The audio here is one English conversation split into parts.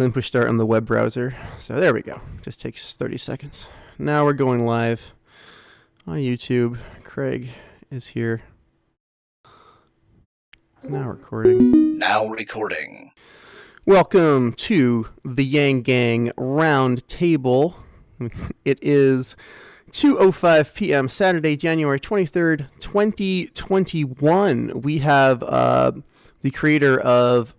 Then push start on the web browser. So there we go. Just takes 30 seconds. Now we're going live on YouTube. Craig is here. Now recording. Now recording. Welcome to the Yang Gang Round Table. It is 2:05 p.m. Saturday, January 23rd, 2021. We have the creator of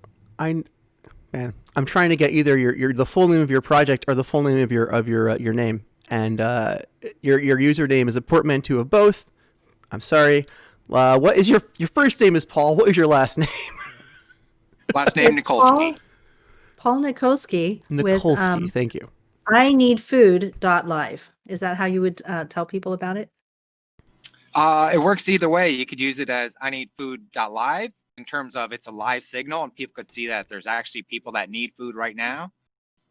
I'm trying to get either your the full name of your project or the full name of your name, and your username is a portmanteau of both. I'm sorry. What is your first name is Paul? What is your last name? Last name Nikolsky. Paul Nikolsky. Nikolsky. With, thank you. ineedfood.live. Is that how you would tell people about it? It works either way. You could use it as ineedfood.live in terms of it's a live signal and people could see that there's actually people that need food right now.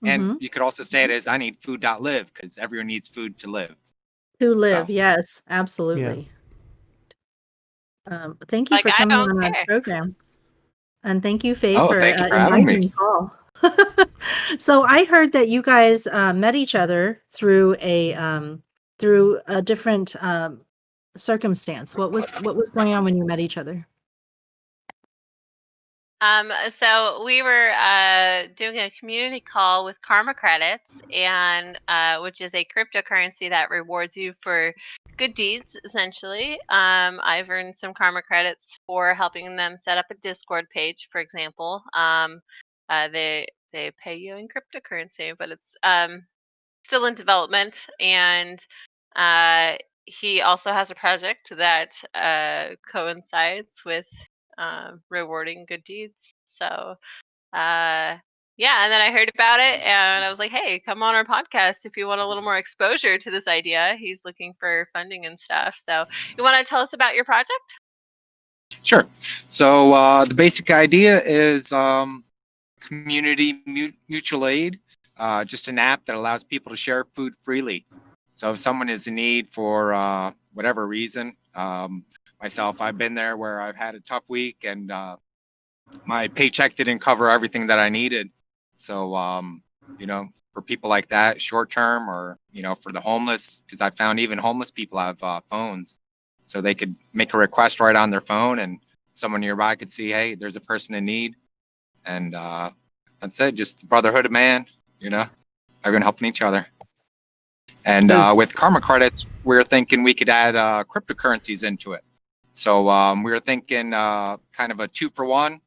And you could also say it as ineedfood.live because everyone needs food to live. To live, yes, absolutely. Yeah. Thank you for coming on our program. And thank you, Faye, for inviting me. Paul. So I heard that you guys met each other through a different circumstance. What was going on when you met each other? So we were doing a community call with Karma Credits, and which is a cryptocurrency that rewards you for good deeds, essentially. I've earned some Karma Credits for helping them set up a Discord page, for example. They pay you in cryptocurrency, but it's still in development, and he also has a project that coincides with rewarding good deeds. So yeah, and then I heard about it and I was like, hey, come on our podcast if you want a little more exposure to this idea. He's looking for funding and stuff. So you want to tell us about your project? Sure. So the basic idea is community mutual aid, just an app that allows people to share food freely. So if someone is in need for whatever reason, myself, I've been there where I've had a tough week and my paycheck didn't cover everything that I needed. So, for people like that, short term, or, for the homeless, because I found even homeless people have phones. So they could make a request right on their phone and someone nearby could see, hey, there's a person in need. And that's it, just the brotherhood of man, everyone helping each other. And with Karma Credits, we're thinking we could add cryptocurrencies into it. So we were thinking kind of a 2-for-1,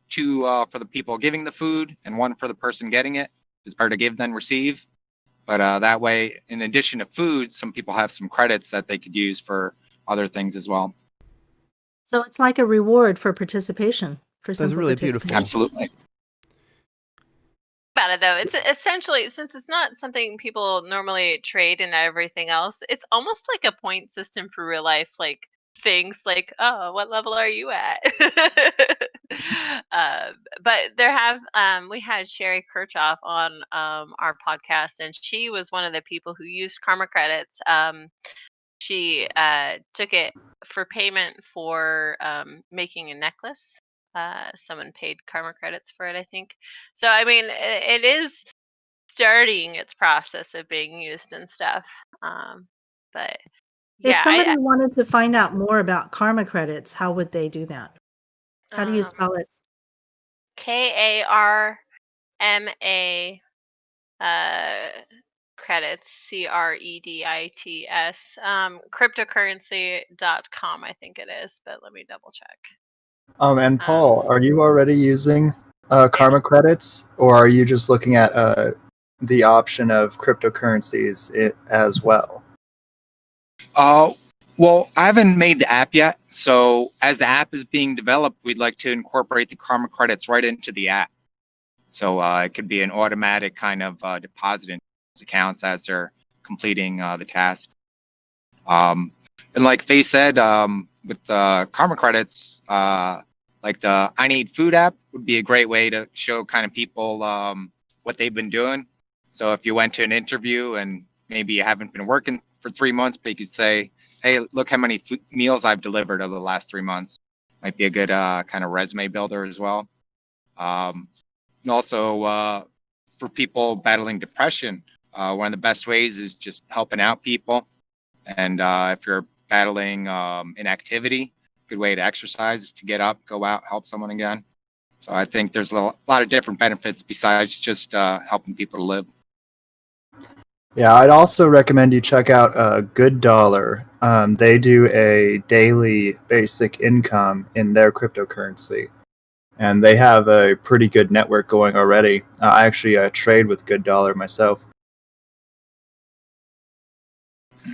2 for the people giving the food and 1 for the person getting it. It's better to give than receive. But that way, in addition to food, some people have some credits that they could use for other things as well. So it's like a reward for participation. That's really beautiful. Absolutely. About it though, it's essentially, since it's not something people normally trade and everything else, it's almost like a point system for real life, like things like, oh, what level are you at? But there have we had Sherry Kirchhoff on our podcast, and she was one of the people who used Karma Credits. She took it for payment for making a necklace. Someone paid Karma Credits for it, I think. So I mean, it is starting its process of being used and stuff. But yeah, if somebody wanted to find out more about Karma Credits, how would they do that? How do you spell it? KARMA credits, CREDITS, cryptocurrency.com, I think it is, but let me double check. And Paul, are you already using Karma Credits, or are you just looking at the option of cryptocurrencies as well? Well, I haven't made the app yet. So as the app is being developed, we'd like to incorporate the Karma Credits right into the app. So it could be an automatic kind of deposit in accounts as they're completing the tasks. And like Faye said, with Karma Credits, like the I Need Food app would be a great way to show kind of people what they've been doing. So if you went to an interview and maybe you haven't been working for 3 months, but you could say, hey, look how many meals I've delivered over the last 3 months. Might be a good kind of resume builder as well. And also for people battling depression, one of the best ways is just helping out people. And if you're battling inactivity, a good way to exercise is to get up, go out, help someone again. So I think there's a lot of different benefits besides just helping people to live. Yeah, I'd also recommend you check out Good Dollar. They do a daily basic income in their cryptocurrency, and they have a pretty good network going already. I actually trade with Good Dollar myself.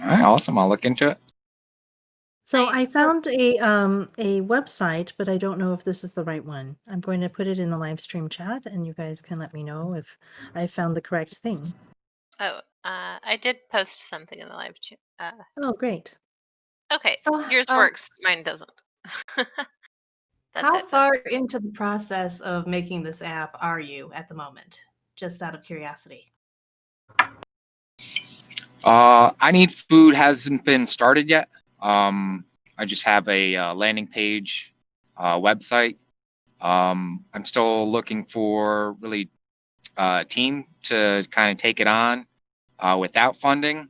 All right, awesome. I'll look into it. So I Nice. found a website, but I don't know if this is the right one. I'm going to put it in the live stream chat, and you guys can let me know if I found the correct thing. Oh, I did post something in the live chat. Oh, great. Okay, So, yours works, mine doesn't. That's how it. far into the process of making this app are you at the moment? Just out of curiosity. I Need Food hasn't been started yet. I just have a landing page website. I'm still looking for really a team to kind of take it on without funding.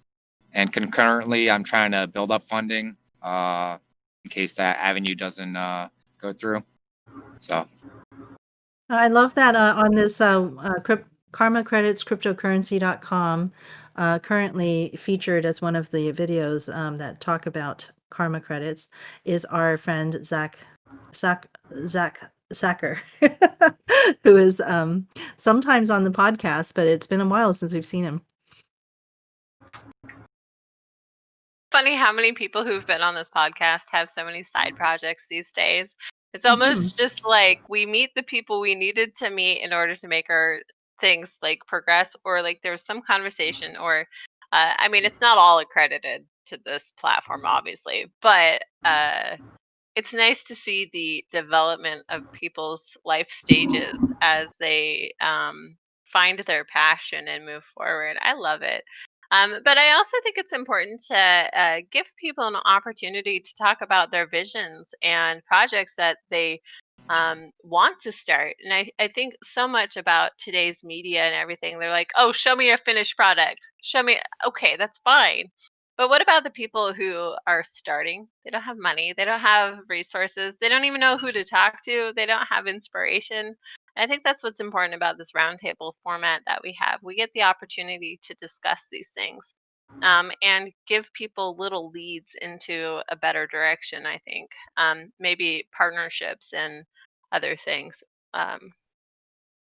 And concurrently, I'm trying to build up funding in case that avenue doesn't go through. So I love that on this Karma Credits cryptocurrency.com, currently featured as one of the videos that talk about karma credits is our friend Zach Sacker, who is sometimes on the podcast, but it's been a while since we've seen him. Funny how many people who've been on this podcast have so many side projects these days. It's almost just like we meet the people we needed to meet in order to make our things like progress, or like there was some conversation, or I mean, it's not all accredited to this platform, obviously, but it's nice to see the development of people's life stages as they find their passion and move forward. I love it. But I also think it's important to give people an opportunity to talk about their visions and projects that they want to start. And I think so much about today's media and everything. They're like, oh, show me a finished product. Show me. Okay, that's fine. But what about the people who are starting? They don't have money, they don't have resources, they don't even know who to talk to, they don't have inspiration. I think that's what's important about this roundtable format that we have. We get the opportunity to discuss these things and give people little leads into a better direction, I think. Maybe partnerships and other things. I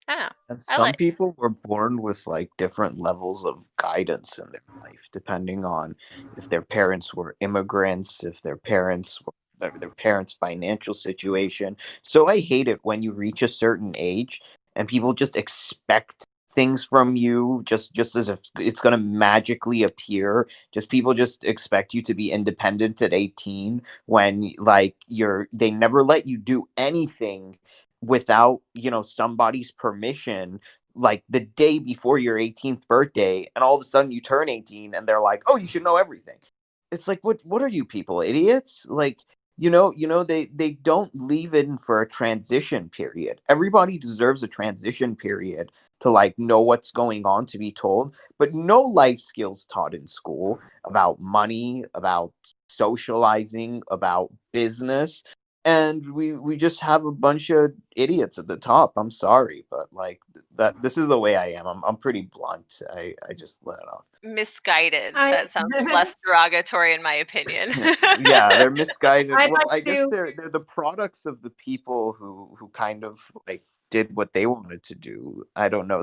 don't know. And I some like. people were born with like different levels of guidance in their life, depending on if their parents were immigrants, if their parents were their parents' financial situation. So I hate it when you reach a certain age and people just expect things from you just as if it's going to magically appear. Just people just expect you to be independent at 18 when like they never let you do anything without somebody's permission, like the day before your 18th birthday, and all of a sudden you turn 18 and they're like, oh, you should know everything. It's like, what are you people, idiots? Like, they don't leave it in for a transition period. Everybody deserves a transition period to like know what's going on, to be told, but no life skills taught in school about money, about socializing, about business. And we just have a bunch of idiots at the top. I'm sorry, but like that this is the way I am. I'm pretty blunt. I just let it off. Misguided. I- That sounds less derogatory in my opinion. Yeah, they're misguided. I'd Well, like I guess to- they're the products of the people who kind of like did what they wanted to do. I don't know.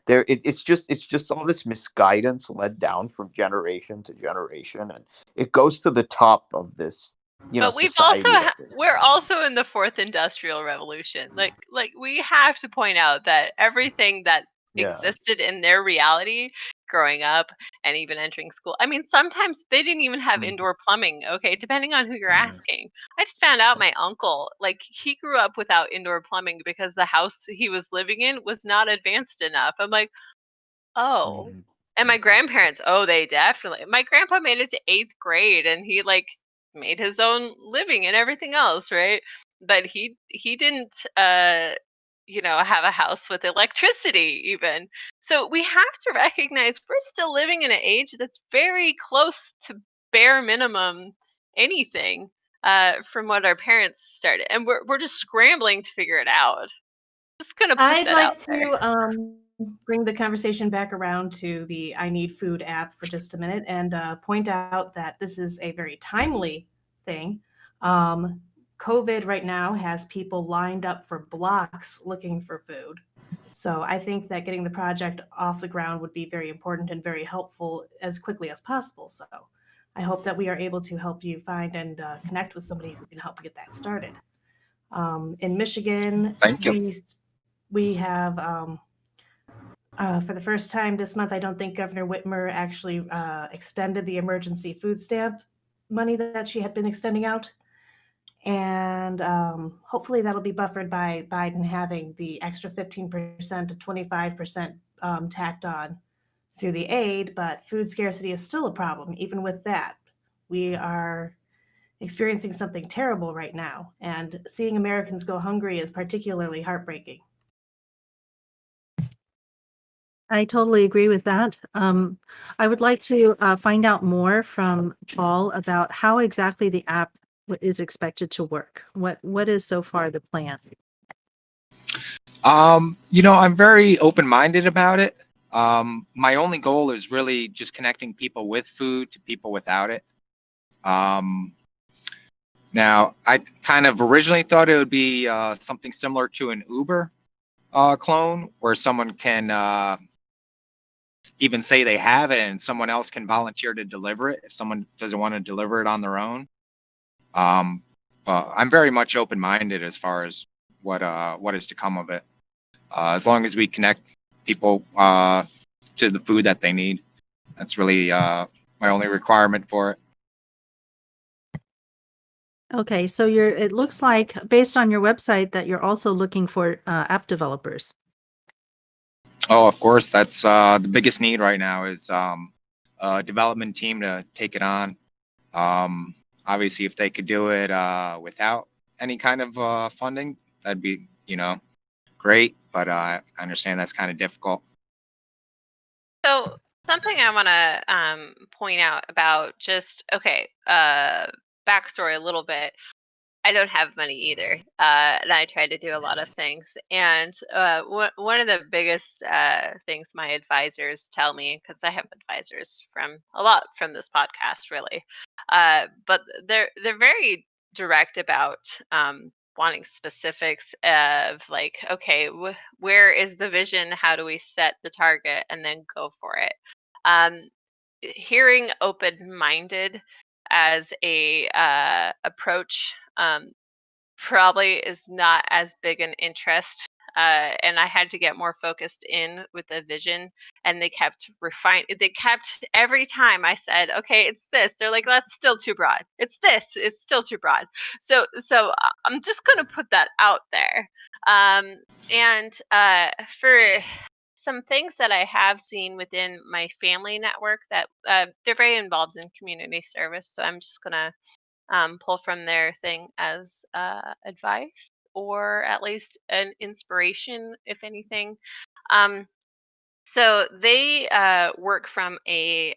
It's just all this misguidance led down from generation to generation, and it goes to the top of this But society. we're also in the fourth industrial revolution. Like we have to point out that everything that Yeah. existed in their reality growing up and even entering school. I mean, sometimes they didn't even have Mhm. indoor plumbing, okay, depending on who you're Mhm. asking. I just found out my uncle, like he grew up without indoor plumbing because the house he was living in was not advanced enough. I'm like, oh. Mhm. And my grandparents, oh, they definitely. My grandpa made it to 8th grade and he like made his own living and everything else, right? But he didn't have a house with electricity even. So we have to recognize we're still living in an age that's very close to bare minimum anything from what our parents started, and we're just scrambling to figure it out. Just gonna put I'd that out like there. to bring the conversation back around to the I Need Food app for just a minute and point out that this is a very timely thing. COVID right now has people lined up for blocks looking for food. So I think that getting the project off the ground would be very important and very helpful as quickly as possible. So I hope that we are able to help you find and connect with somebody who can help get that started. In Michigan, Thank you. we have for the first time this month, I don't think Governor Whitmer actually extended the emergency food stamp money that she had been extending out. And hopefully that'll be buffered by Biden having the extra 15% to 25% tacked on through the aid. But food scarcity is still a problem, even with that. We are experiencing something terrible right now, and seeing Americans go hungry is particularly heartbreaking. I totally agree with that. I would like to find out more from Paul about how exactly the app is expected to work. What is so far the plan? I'm very open-minded about it. My only goal is really just connecting people with food to people without it. Now, I kind of originally thought it would be something similar to an Uber clone, where someone can even say they have it and someone else can volunteer to deliver it if someone doesn't want to deliver it on their own. But I'm very much open-minded as far as what is to come of it. As long as we connect people to the food that they need, that's really my only requirement for it. Okay, so it looks like based on your website that you're also looking for app developers. Oh, of course, that's the biggest need right now is a development team to take it on. Obviously, if they could do it without any kind of funding, that'd be, great. But I understand that's kind of difficult. So something I want to point out about just backstory a little bit. I don't have money either, and I try to do a lot of things. And one of the biggest things my advisors tell me, because I have advisors from a lot from this podcast, really, but they're very direct about wanting specifics of like, okay, where is the vision? How do we set the target, and then go for it? Hearing open-minded as a approach probably is not as big an interest. And I had to get more focused in with the vision, and they kept They kept every time I said, "Okay, it's this." They're like, "That's still too broad." It's this. It's still too broad. So I'm just gonna put that out there. And for some things that I have seen within my family network that they're very involved in community service, so I'm just gonna pull from their thing as advice or at least an inspiration, if anything. Um, so they work from a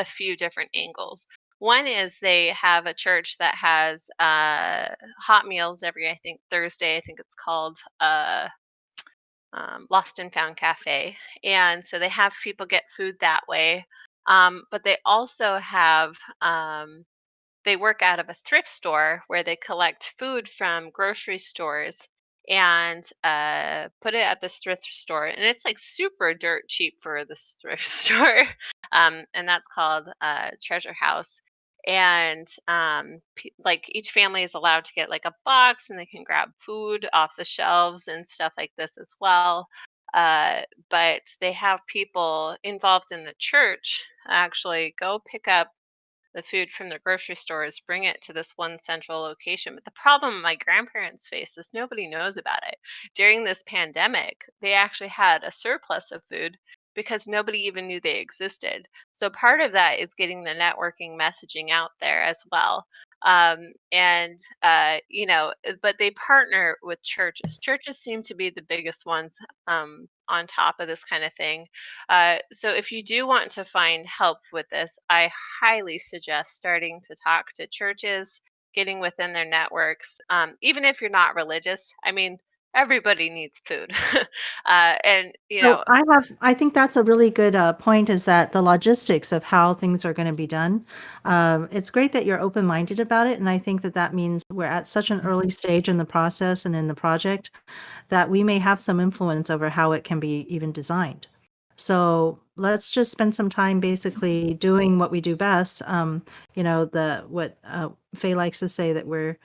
few different angles. One is they have a church that has hot meals every, I think, Thursday. I think it's called Lost and Found Cafe. And so they have people get food that way. But they also have they work out of a thrift store where they collect food from grocery stores and put it at this thrift store, and it's like super dirt cheap for this thrift store, and that's called Treasure House. And like each family is allowed to get like a box, and they can grab food off the shelves and stuff like this as well. But they have people involved in the church actually go pick up the food from the grocery stores, bring it to this one central location. But the problem my grandparents face is nobody knows about it. During this pandemic, they actually had a surplus of food because nobody even knew they existed. So part of that is getting the networking messaging out there as well. And but they partner with churches. Churches seem to be the biggest ones on top of this kind of thing. So if you do want to find help with this, I highly suggest starting to talk to churches, getting within their networks, even if you're not religious. I mean, everybody needs food. And, So I think that's a really good point, is that the logistics of how things are going to be done. It's great that you're open-minded about it. And I think that that means we're at such an early stage in the process and in the project that we may have some influence over how it can be even designed. So let's just spend some time basically doing what we do best. What Faye likes to say, that we're,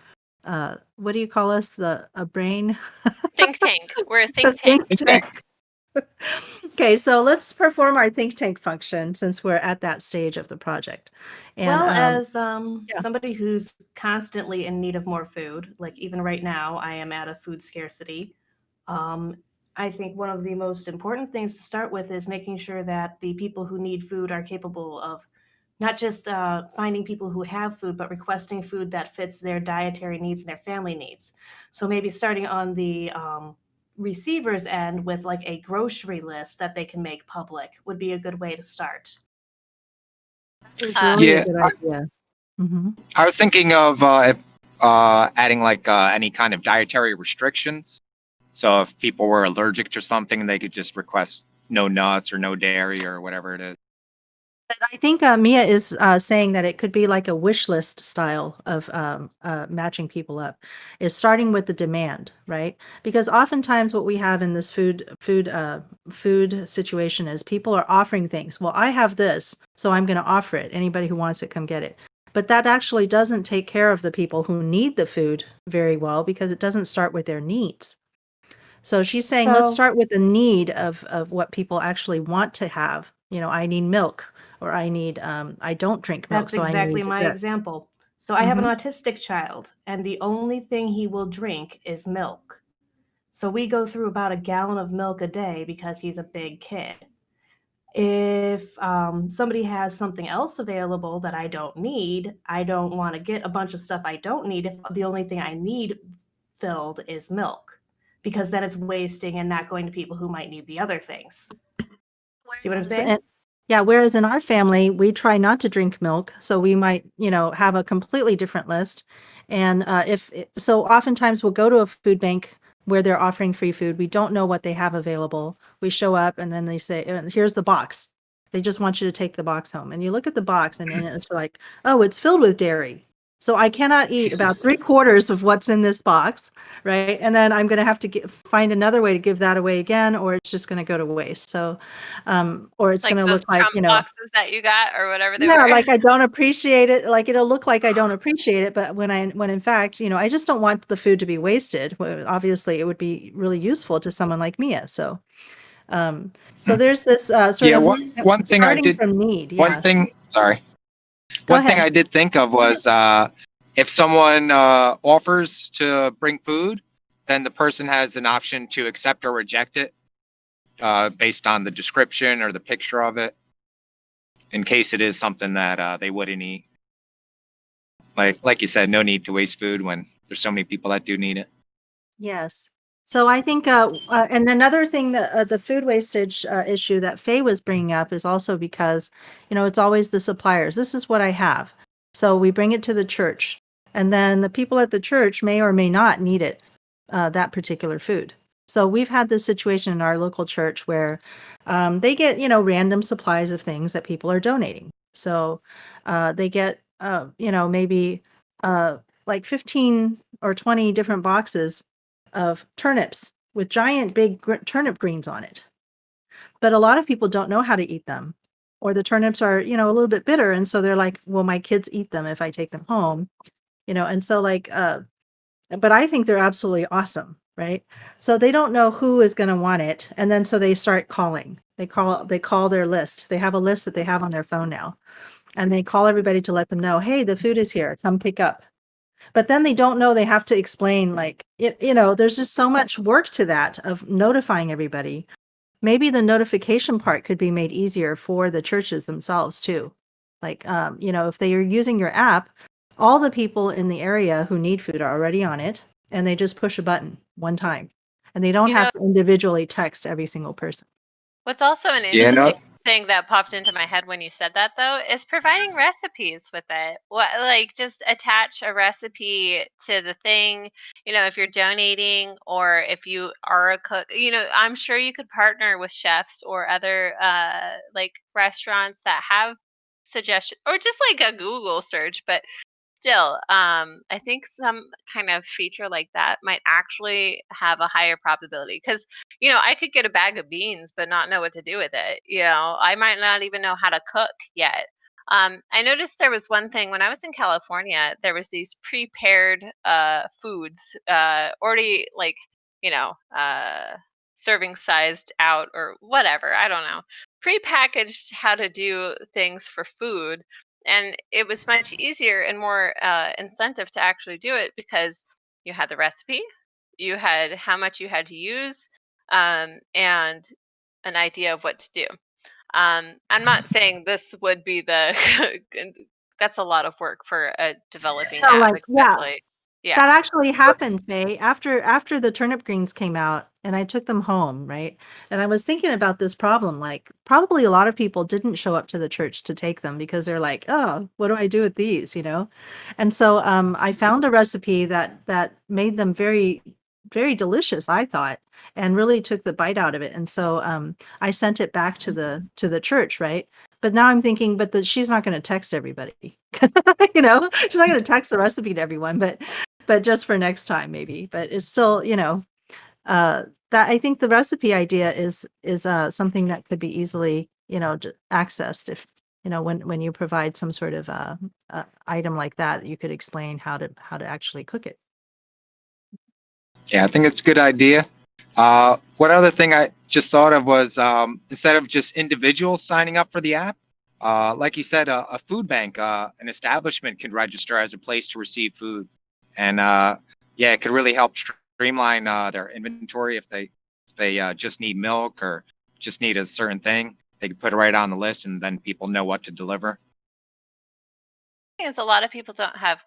what do you call us? A brain? think tank. We're a A think tank. think tank. Okay, so let's perform our think tank function since we're at that stage of the project. And Well, as yeah. somebody who's constantly in need of more food, like even right now, I am at a food scarcity. I think one of the most important things to start with is making sure that the people who need food are capable of not just finding people who have food, but requesting food that fits their dietary needs and their family needs. So maybe starting on the receiver's end with like a grocery list that they can make public would be a good way to start. Is Uh, really a Yeah, good idea. Hmm. I was thinking of adding like any kind of dietary restrictions. So if people were allergic to something, they could just request no nuts or no dairy or whatever it is. But I think Mia is saying that it could be like a wish list style of matching people up, is starting with the demand, right? Because oftentimes what we have in this food situation is people are offering things. Well, I have this, so I'm going to offer it. Anybody who wants it, come get it. But that actually doesn't take care of the people who need the food very well, because it doesn't start with their needs. So she's saying, let's So start with the need of what people actually want to have. I need milk, or I don't drink milk, that's so I exactly need my this. example. So I have an Hmm. autistic child, and the only thing he will drink is milk. So we go through about a gallon of milk a day because he's a big kid. If somebody has something else available that I don't need, I don't want to get a bunch of stuff I don't need if the only thing I need filled is milk, because then it's wasting and not going to people who might need the other things. See what I'm Whereas, saying? whereas in our family, we try not to drink milk, so we might, have a completely different list. And so oftentimes we'll go to a food bank where they're offering free food. We don't know what they have available. We show up and then they say, here's the box. They just want you to take the box home. And you look at the box and it's like, oh, it's filled with dairy. So I cannot eat about 3/4 of what's in this box, right? And then I'm going to have to find another way to give that away again, or it's just going to go to waste. So, or it's like going to those look like, Trump boxes that you got or whatever they yeah, were. like I don't appreciate it. Like it'll look like I don't appreciate it, but when in fact, I just don't want the food to be wasted. Obviously, it would be really useful to someone like Mia. So there's this sort Yeah, of one thing I starting did from need. one Yeah, thing sorry. go One thing ahead. I did think of was if someone offers to bring food, then the person has an option to accept or reject it based on the description or the picture of it, in case it is something that they wouldn't eat. Like you said, no need to waste food when there's so many people that do need it. Yes. So I think, and another thing, that the food wastage issue that Faye was bringing up is also because, it's always the suppliers. This is what I have. So we bring it to the church, and then the people at the church may or may not need it, that particular food. So we've had this situation in our local church where they get, random supplies of things that people are donating. So they get, maybe like 15 or 20 different boxes of turnips with giant big turnip greens on it. But a lot of people don't know how to eat them. Or the turnips are, a little bit bitter. And so they're like, well, my kids eat them if I take them home, and so but I think they're absolutely awesome, right? So they don't know who is going to want it. And then so they start calling. They call their list. They have a list that they have on their phone now. And they call everybody to let them know, hey, the food is here, come pick up. But then they don't know, they have to explain, like, there's just so much work to that of notifying everybody. maybe the notification part could be made easier for the churches themselves too. Like, if they are using your app, all the people in the area who need food are already on it, and they just push a button one time, and they don't You know, have to individually text every single person. what's also an Yeah, no, interesting thing that popped into my head when you said that, though, is providing recipes with it. Like just attach a recipe to the thing, if you're donating or if you are a cook, I'm sure you could partner with chefs or other like restaurants that have suggestions, or just like a Google search, but still, I think some kind of feature like that might actually have a higher probability because, I could get a bag of beans but not know what to do with it. I might not even know how to cook yet. I noticed there was one thing when I was in California, there was these prepared foods already like, serving sized out or whatever. I don't know. Prepackaged how to do things for food, and it was much easier and more incentive to actually do it because you had the recipe, you had how much you had to use, and an idea of what to do. I'm not saying this would be the that's a lot of work for a developing So, app, like, yeah, especially. Yeah. that actually happened, Faye, after the turnip greens came out and I took them home, right? And I was thinking about this problem, like probably a lot of people didn't show up to the church to take them because they're like, oh, what do I do with these, And so I found a recipe that made them very, very delicious, I thought, and really took the bite out of it. And so I sent it back to the church, right? But now I'm thinking, but she's not going to text everybody, she's not going to text the recipe to everyone, but just for next time maybe. But it's still, that I think the recipe idea is something that could be easily, accessed if, when you provide some sort of item like that, you could explain how to actually cook it. yeah, I think it's a good idea. What other thing I just thought of was instead of just individuals signing up for the app, like you said, a food bank, an establishment can register as a place to receive food, and yeah, it could really help streamline their inventory if they just need milk or just need a certain thing. They can put it right on the list, and then people know what to deliver. Is a lot of people don't have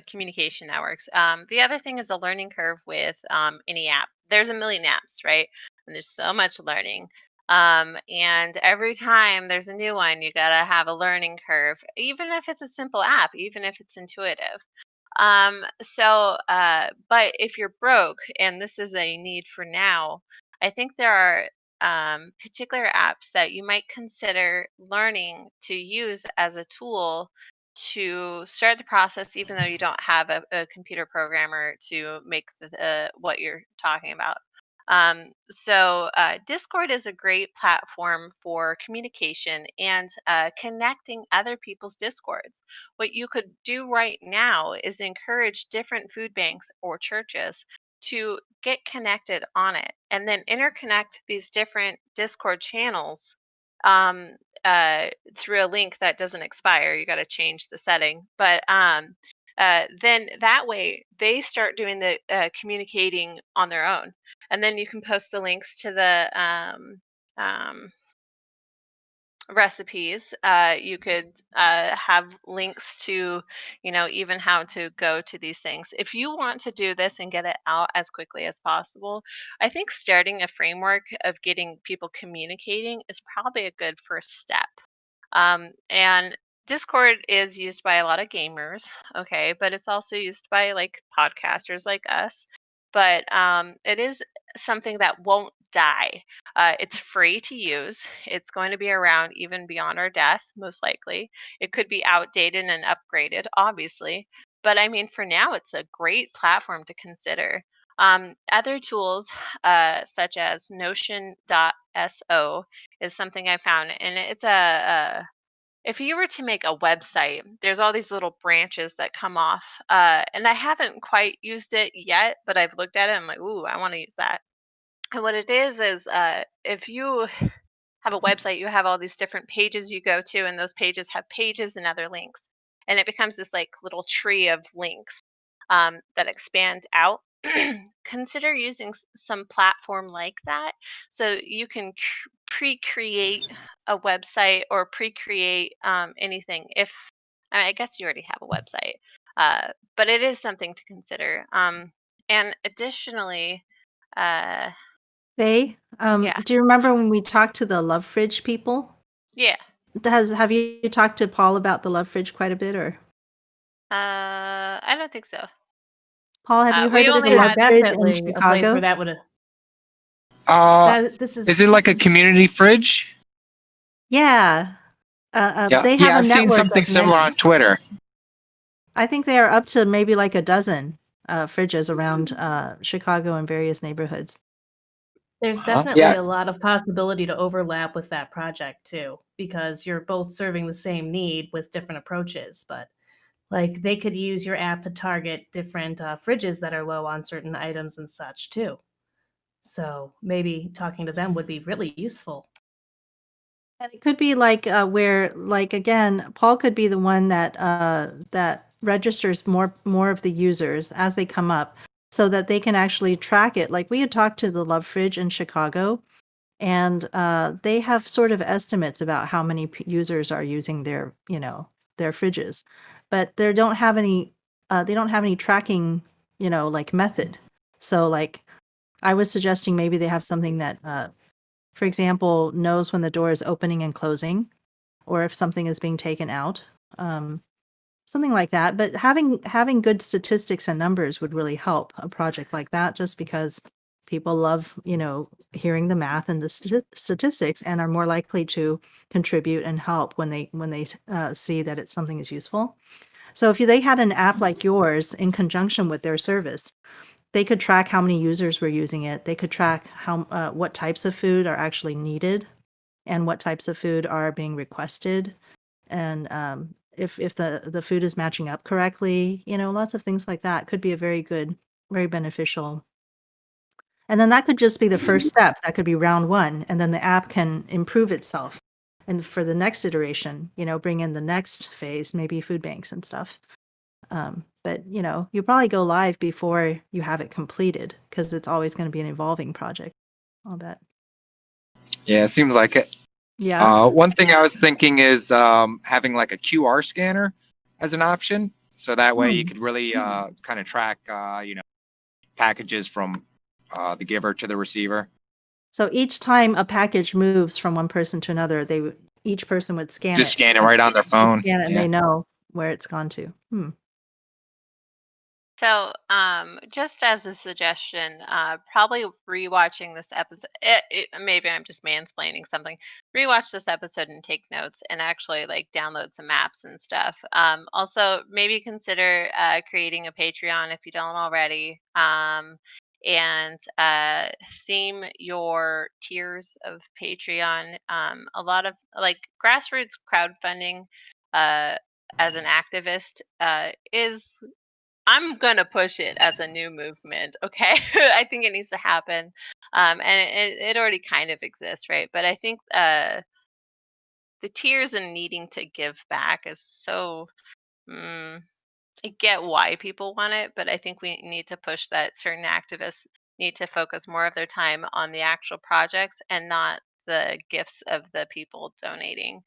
communication networks. The other thing is a learning curve with any app. There's a million apps, right? And there's so much learning. And every time there's a new one, you gotta have a learning curve, even if it's a simple app, even if it's intuitive. But if you're broke and this is a need for now, I think there are particular apps that you might consider learning to use as a tool to start the process, even though you don't have a computer programmer to make what you're talking about. Discord is a great platform for communication and connecting other people's discords. What you could do right now is encourage different food banks or churches to get connected on it and then interconnect these different Discord channels um, through a link that doesn't expire. You got to change the setting. But then that way they start doing the communicating on their own. And then you can post the links to the recipes. You could have links to, even how to go to these things. If you want to do this and get it out as quickly as possible, I think starting a framework of getting people communicating is probably a good first step. And Discord is used by a lot of gamers, okay, but it's also used by like podcasters like us. But it is something that won't die. It's free to use. It's going to be around even beyond our death, most likely. It could be outdated and upgraded, obviously. But I mean, for now, it's a great platform to consider. Other tools, such as Notion.so, is something I found, and it's if you were to make a website, there's all these little branches that come off, and I haven't quite used it yet, but I've looked at it. And I'm like, ooh, I want to use that. And what it is if you have a website, you have all these different pages you go to, and those pages have pages and other links, and it becomes this like little tree of links that expand out. consider using some platform like that, so you can pre-create a website or pre-create anything. If I guess you already have a website, but it is something to consider. And additionally, uh, yeah, Do you remember when we talked to the Love Fridge people? yeah. Have you talked to Paul about the Love Fridge quite a bit, or I don't think so. Paul, have you We heard of This only the is Love had Fridge in definitely a place where Chicago? that would. Uh, This is. is it like a community fridge? Yeah. Yeah, They have yeah, a I've seen network something of similar many. on Twitter. I think they are up to maybe like a dozen fridges around Chicago and various neighborhoods. There's Yeah, definitely a lot of possibility to overlap with that project too, because you're both serving the same need with different approaches. But like they could use your app to target different fridges that are low on certain items and such too. So maybe talking to them would be really useful. And it could be like where, like again, Paul could be the one that that registers more of the users as they come up, so that they can actually track it. Like we had talked to the Love Fridge in Chicago, and they have sort of estimates about how many users are using their their fridges, but they don't have any tracking like method. So like I was suggesting maybe they have something that for example, knows when the door is opening and closing, or if something is being taken out, um, something like that. But having good statistics and numbers would really help a project like that, just because people love hearing the math and the statistics, and are more likely to contribute and help when they see that it's something is useful. So if they had an app like yours in conjunction with their service, they could track how many users were using it. They could track how what types of food are actually needed and what types of food are being requested, and if the food is matching up correctly. Lots of things like that could be a very good, very beneficial. And then that could just be the first step. That could be round one, and then the app can improve itself. And for the next iteration, bring in the next phase, maybe food banks and stuff. But you probably go live before you have it completed, because it's always going to be an evolving project. I'll bet. yeah, it seems like it. Yeah. One thing I was thinking is having like a QR scanner as an option, so that way you could really kind of track, packages from the giver to the receiver. So each time a package moves from one person to another, each person would scan Just it. scan it right on their They phone. scan it and Yeah. they know where it's gone to. So, just as a suggestion, probably rewatching this episode. Maybe I'm just mansplaining something. Rewatch this episode and take notes, and actually like download some maps and stuff. Also, maybe consider creating a Patreon if you don't already. And theme your tiers of Patreon. A lot of like grassroots crowdfunding as an activist is, I'm gonna push it as a new movement. Okay, I think it needs to happen, and it already kind of exists, right? But I think the tears and needing to give back is so. Mm, I get why people want it, but I think we need to push that certain activists need to focus more of their time on the actual projects and not the gifts of the people donating.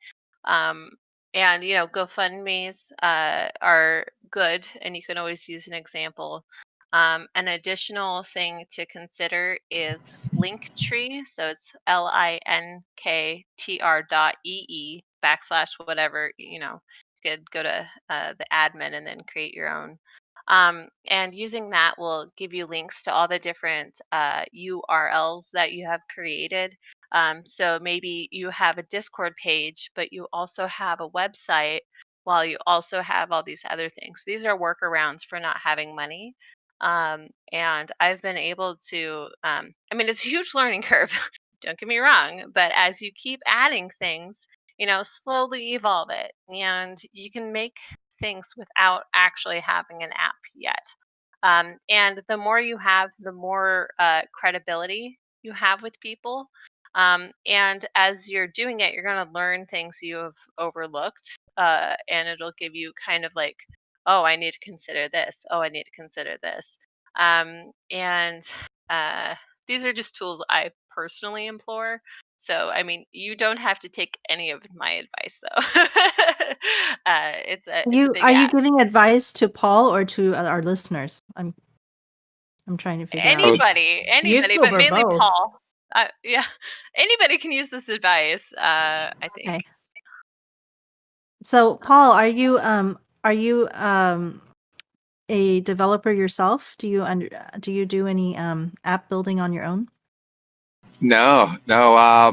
Um, and GoFundMe's are good, and you can always use an example. An additional thing to consider is Linktree. So it's linktr.ee / whatever. Could go to the admin and then create your own. And using that will give you links to all the different URLs that you have created. So maybe you have a Discord page, but you also have a website, while you also have all these other things. These are workarounds for not having money. And I've been able to, it's a huge learning curve. Don't get me wrong, but as you keep adding things, slowly evolve it, and you can make things without actually having an app yet. And the more you have, the more credibility you have with people. And as you're doing it, you're going to learn things you have overlooked, and it'll give you kind of like, oh, I need to consider this. Oh, I need to consider this. And these are just tools I personally implore. So, I mean, you don't have to take any of my advice, though. It's a big Are you ask. giving advice to Paul or to our listeners? I'm trying to figure out. Anybody, Useful but for mainly both. Paul. Yeah, anybody can use this advice. I think. Okay. So, Paul, are you a developer yourself? Do you do any app building on your own? No. How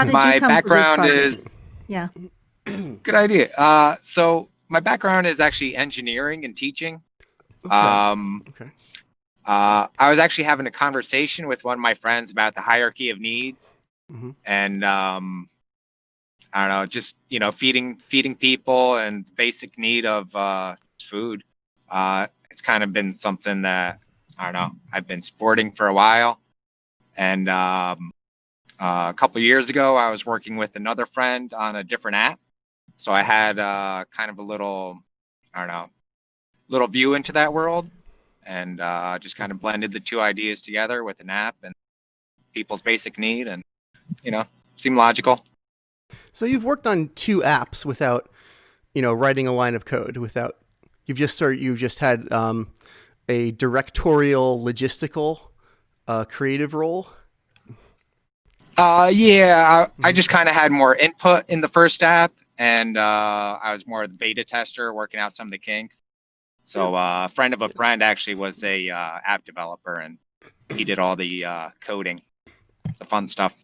did My you come to this background project? is Yeah. good idea. So my background is actually engineering and teaching. Okay. Okay. I was actually having a conversation with one of my friends about the hierarchy of needs, Mhm. and I don't know, just feeding people and the basic need of food. It's kind of been something that I don't know I've been supporting for a while, and a couple years ago I was working with another friend on a different app, so I had kind of a little little view into that world, and just kind of blended the two ideas together with an app and people's basic need, and seemed logical. So you've worked on 2 apps without, writing a line of code. Without you've just had a directorial, logistical, creative role. Yeah, I just kind of had more input in the first app, and I was more of the beta tester, working out some of the kinks. So a friend of a friend actually was a app developer, and he did all the coding, the fun stuff.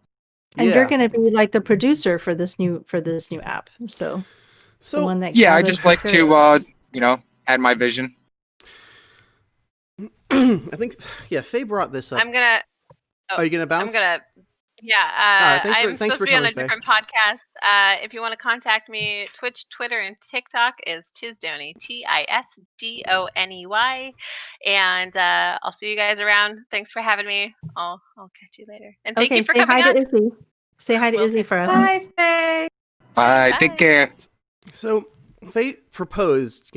And you're Yeah. going to be like the producer for this new app. So the So one that Yeah, I gathers just the like code. to add my vision. I think Faye brought this up. I'm gonna. Are you gonna bounce? Yeah, thanks I'm for supposed to be on coming, a Faye. different podcast. If you want to contact me, Twitch, Twitter, and TikTok is Tisdoney, Tisdoney, and I'll see you guys around. Thanks for having me. I'll catch you later, and thank Okay, you for say coming hi on. to Izzy. Say hi to Will Izzy do. for us. Bye, Faye. Bye. Bye. Take care. So Faye proposed,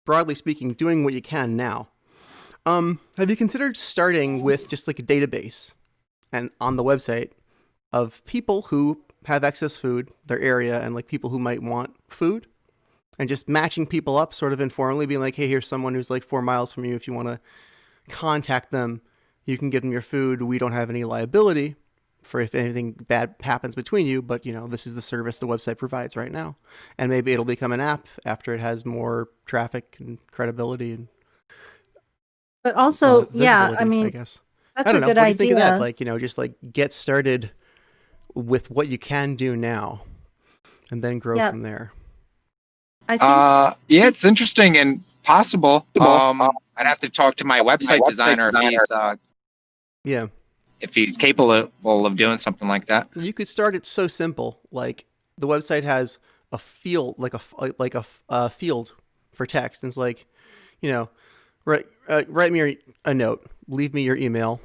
broadly speaking, doing what you can now. Have you considered starting with just like a database and on the website of people who have excess food, their area, and like people who might want food, and just matching people up sort of informally, being like, hey, here's someone who's like 4 miles from you. If you want to contact them, you can give them your food. We don't have any liability for if anything bad happens between you, but this is the service the website provides right now. And maybe it'll become an app after it has more traffic and credibility and But also, yeah, visibility, I mean, guess. that's I don't a know. good What do you think of that? idea. Like, just like get started with what you can do now and then grow Yeah. from there. I think Yeah, it's interesting and possible. I'd have to talk to my website designer if he's capable of doing something like that. You could start it so simple. Like the website has a field, like a field for text. And it's like, write me a note, leave me your email,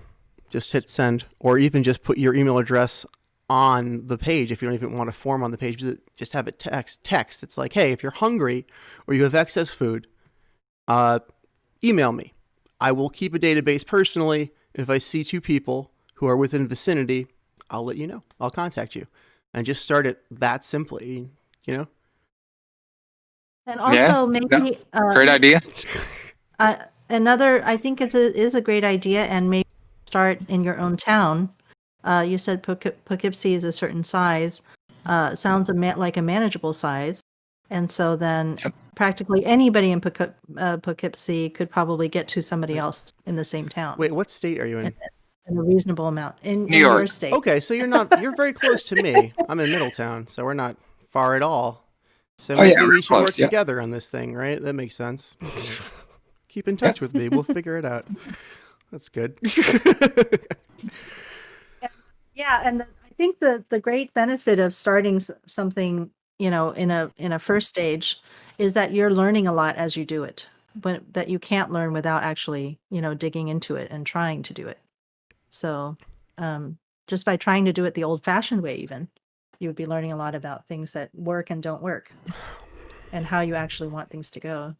just hit send, or even just put your email address on the page if you don't even want a form on the page. Just have it text. It's like, hey, if you're hungry or you have excess food, email me. I will keep a database personally. If I see 2 people who are within vicinity, I'll let you know. I'll contact you. And just start it that simply, and also maybe Great idea. I think it is a great idea, and maybe start in your own town. You said Poughkeepsie is a certain size. Sounds like a manageable size, and so then practically anybody in Poughkeepsie could probably get to somebody else in the same town. Wait, what state are you in? In a reasonable amount in New York. your state. Okay, so you're very close to me. I'm in Middletown, so we're not far at all. So Oh, yeah, maybe we're we should close, work yeah. together on this thing, right? That makes sense. Keep in touch with me. We'll figure it out. That's good. Yeah, and I think the great benefit of starting something, in a first stage, is that you're learning a lot as you do it, but that you can't learn without actually, digging into it and trying to do it. So, just by trying to do it the old-fashioned way, even, you would be learning a lot about things that work and don't work, and how you actually want things to go.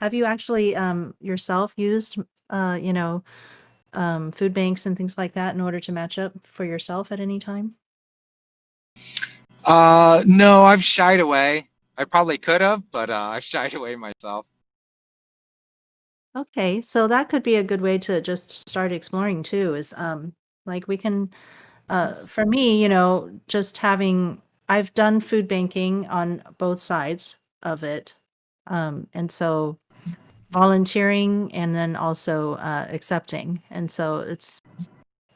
Have you actually yourself used food banks and things like that in order to match up for yourself at any time? No, I've shied away. I probably could have, but I've shied away myself. Okay, so that could be a good way to just start exploring too, is like we can for me, just I've done food banking on both sides of it. And so volunteering and then also accepting. And so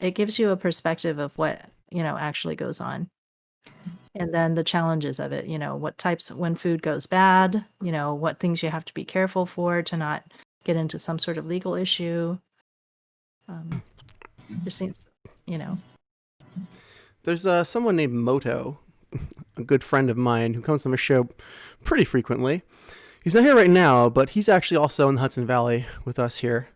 it gives you a perspective of what, actually goes on. And then the challenges of it, what types, when food goes bad, what things you have to be careful for to not get into some sort of legal issue. Just seems, There's someone named Moto, a good friend of mine who comes on the show pretty frequently. He's not here right now, but he's actually also in the Hudson Valley with us here.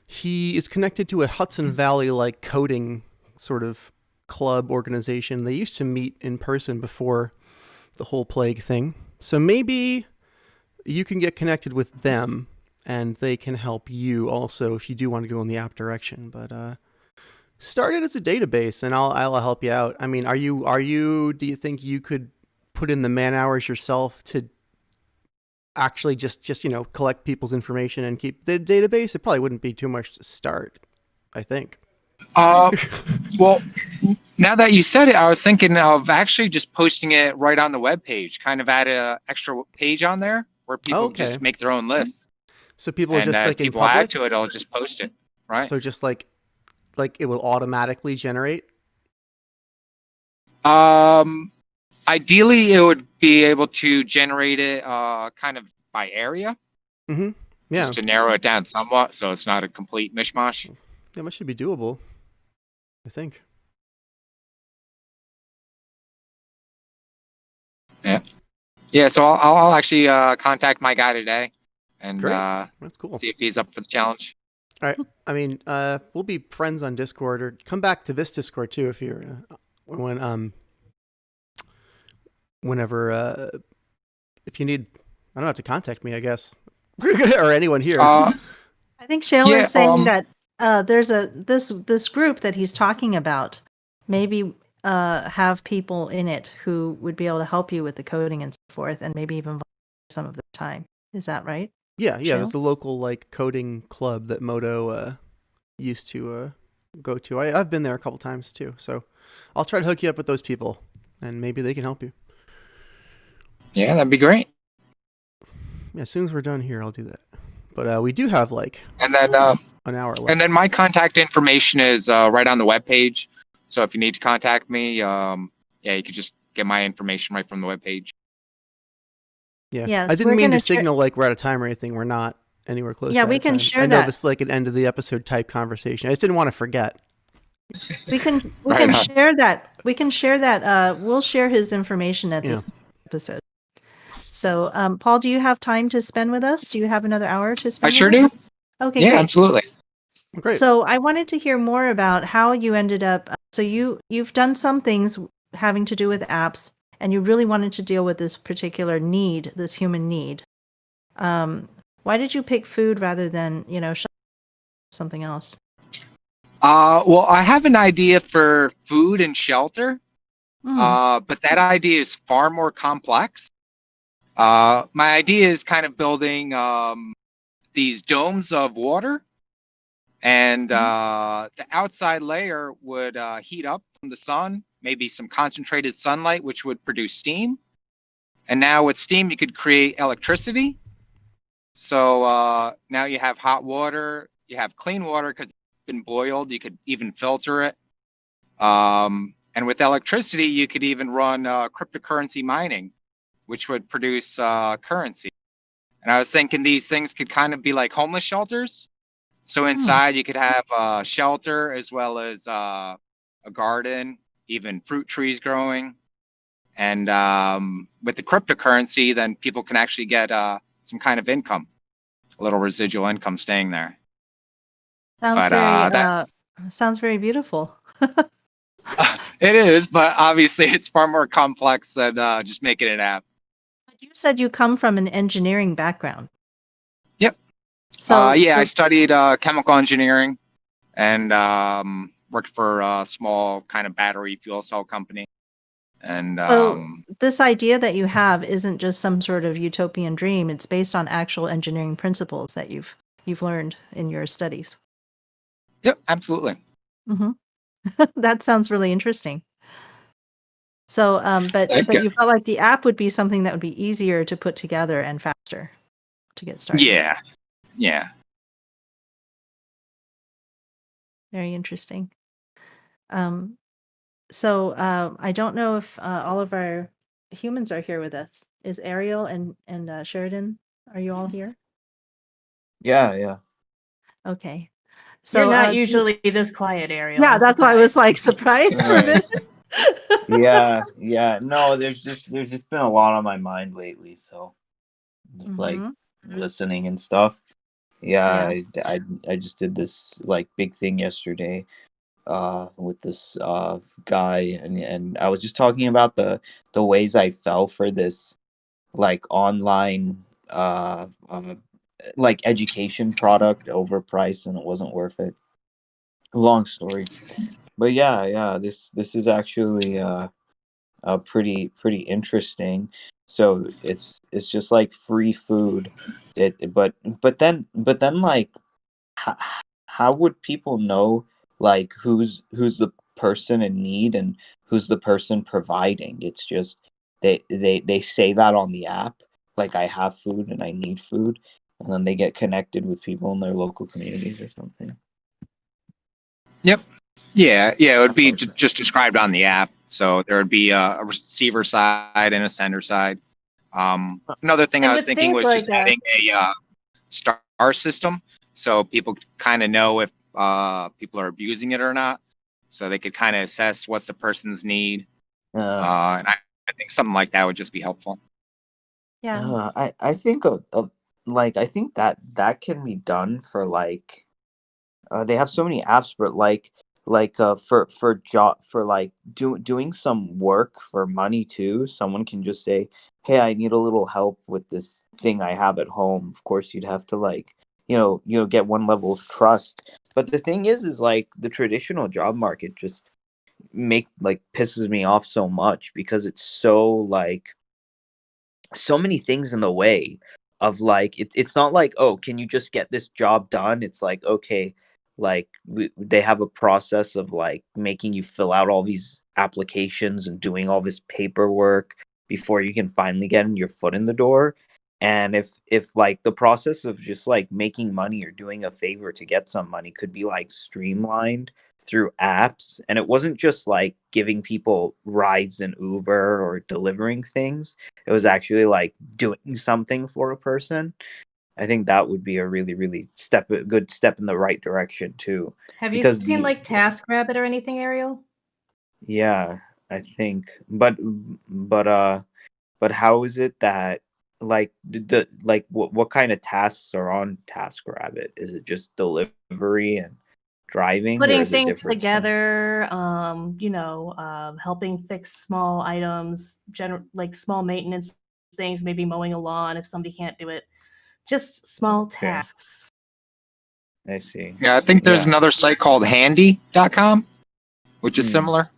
He is connected to a Hudson Valley-like coding sort of club organization. They used to meet in person before the whole plague thing. So maybe you can get connected with them and they can help you also if you do want to go in the app direction. But start it as a database and I'll help you out. I mean, do you think you could put in the man hours yourself to actually just collect people's information and keep the database? It probably wouldn't be too much to start, I think. Well, now that you said it, I was thinking of actually just posting it right on the web page, kind of add an extra page on there where people just make their own lists. So people are just as like in people public? add to it, I'll just post it, right? So just like it will automatically generate? Ideally, it would be able to generate it kind of by area. Mm-hmm. Yeah. Just to narrow it down somewhat so it's not a complete mishmash. Yeah, that should be doable, I think. Yeah, so I'll actually contact my guy today and That's cool. see if he's up for the challenge. All right. I mean, we'll be friends on Discord, or come back to this Discord too if you're whenever if you need. I don't have to contact me, I guess, or anyone here. I think Shayla is saying that there's this group that he's talking about. Maybe have people in it who would be able to help you with the coding and so forth, and maybe even some of the time. Is that right? Yeah. Shayla? It's the local coding club that Moto used to go to. I've been there a couple times too, so I'll try to hook you up with those people, and maybe they can help you. Yeah, that'd be great. Yeah, as soon as we're done here, I'll do that. But we do have and then an hour left. And then my contact information is right on the webpage. So if you need to contact me, you could just get my information right from the webpage. Yeah. Yes, I didn't we're mean to gonna signal we're out of time or anything. We're not anywhere close. Yeah, to we out of can time. share I know that. this is like an end of the episode type conversation. I just didn't want to forget. We can Right on. share that. We can share that. We'll share his information at the episode. So, Paul, do you have time to spend with us? Do you have another hour to spend? I sure with us? do. Okay, Yeah, great. absolutely. Great. So I wanted to hear more about how you ended up. So you've done some things having to do with apps, and you really wanted to deal with this particular need, this human need. Why did you pick food rather than something else? Well, I have an idea for food and shelter, but that idea is far more complex. My idea is kind of building these domes of water, and the outside layer would heat up from the sun, maybe some concentrated sunlight, which would produce steam. And now with steam, you could create electricity. So now you have hot water, you have clean water because it's been boiled. You could even filter it. And with electricity, you could even run cryptocurrency mining, which would produce currency. And I was thinking these things could kind of be like homeless shelters. So inside you could have a shelter as well as a garden, even fruit trees growing. And with the cryptocurrency, then people can actually get some kind of income, a little residual income staying there. Sounds very beautiful. It is, but obviously it's far more complex than just making an app. You said you come from an engineering background. Yep. So, Yeah, I so, studied chemical engineering and worked for a small kind of battery fuel cell company. And so this idea that you have isn't just some sort of utopian dream. It's based on actual engineering principles that you've learned in your studies. yep, absolutely. Hmm. That sounds really interesting. So, but Okay. you felt like the app would be something that would be easier to put together and faster to get started. Yeah, yeah. Very interesting. So I don't know if all of our humans are here with us. Is Ariel and Sheridan? Are you all here? Yeah. Okay. You're So not usually this quiet, Ariel. yeah, I'm that's why I was surprised. like surprised for a Right. minute. Yeah. No, there's just been a lot on my mind lately, so just like Mhm. listening and stuff. Yeah, Yeah. I just did this like big thing yesterday with this guy, and I was just talking about the ways I fell for this like online like education product overpriced, and it wasn't worth it. Long story. But yeah, this is actually pretty interesting. So it's just like free food. But then like how, how would people know like who's the person in need and who's the person providing? It's just they say that on the app, like I have food and I need food, and then they get connected with people in their local communities or something. Yep. Yeah, it would be just described on the app. So there would be a receiver side and a sender side. Another thing I And was with thinking things was like just having a star system, so people kind of know if people are abusing it or not, so they could kind of assess what's the person's need. And I think something like that would just be helpful. Yeah. I think like I think that can be done for like they have so many apps, but like for job for like doing some work for money too. Someone can just say, "Hey, I need a little help with this thing I have at home." Of course, you'd have to like get one level of trust. But the thing is like the traditional job market just pisses me off so much because it's so like so many things in the way of like it's not like, oh, can you just get this job done? It's like, okay, like they have a process of like making you fill out all these applications and doing all this paperwork before you can finally get your foot in the door. And if like the process of just like making money or doing a favor to get some money could be like streamlined through apps, and it wasn't just like giving people rides in Uber or delivering things, it was actually like doing something for a person. I think that would be a really good step in the right direction too. Have you Because seen like TaskRabbit or anything, Ariel? yeah, I think, but how is it that like like what kind of tasks are on TaskRabbit? Is it just delivery and driving, or Putting is it things different stuff? together, helping fix small items, like small maintenance things, maybe mowing a lawn if somebody can't do it. Just small Okay, tasks. I see. Yeah, I think there's Yeah. another site called handy.com, which is Hmm. similar.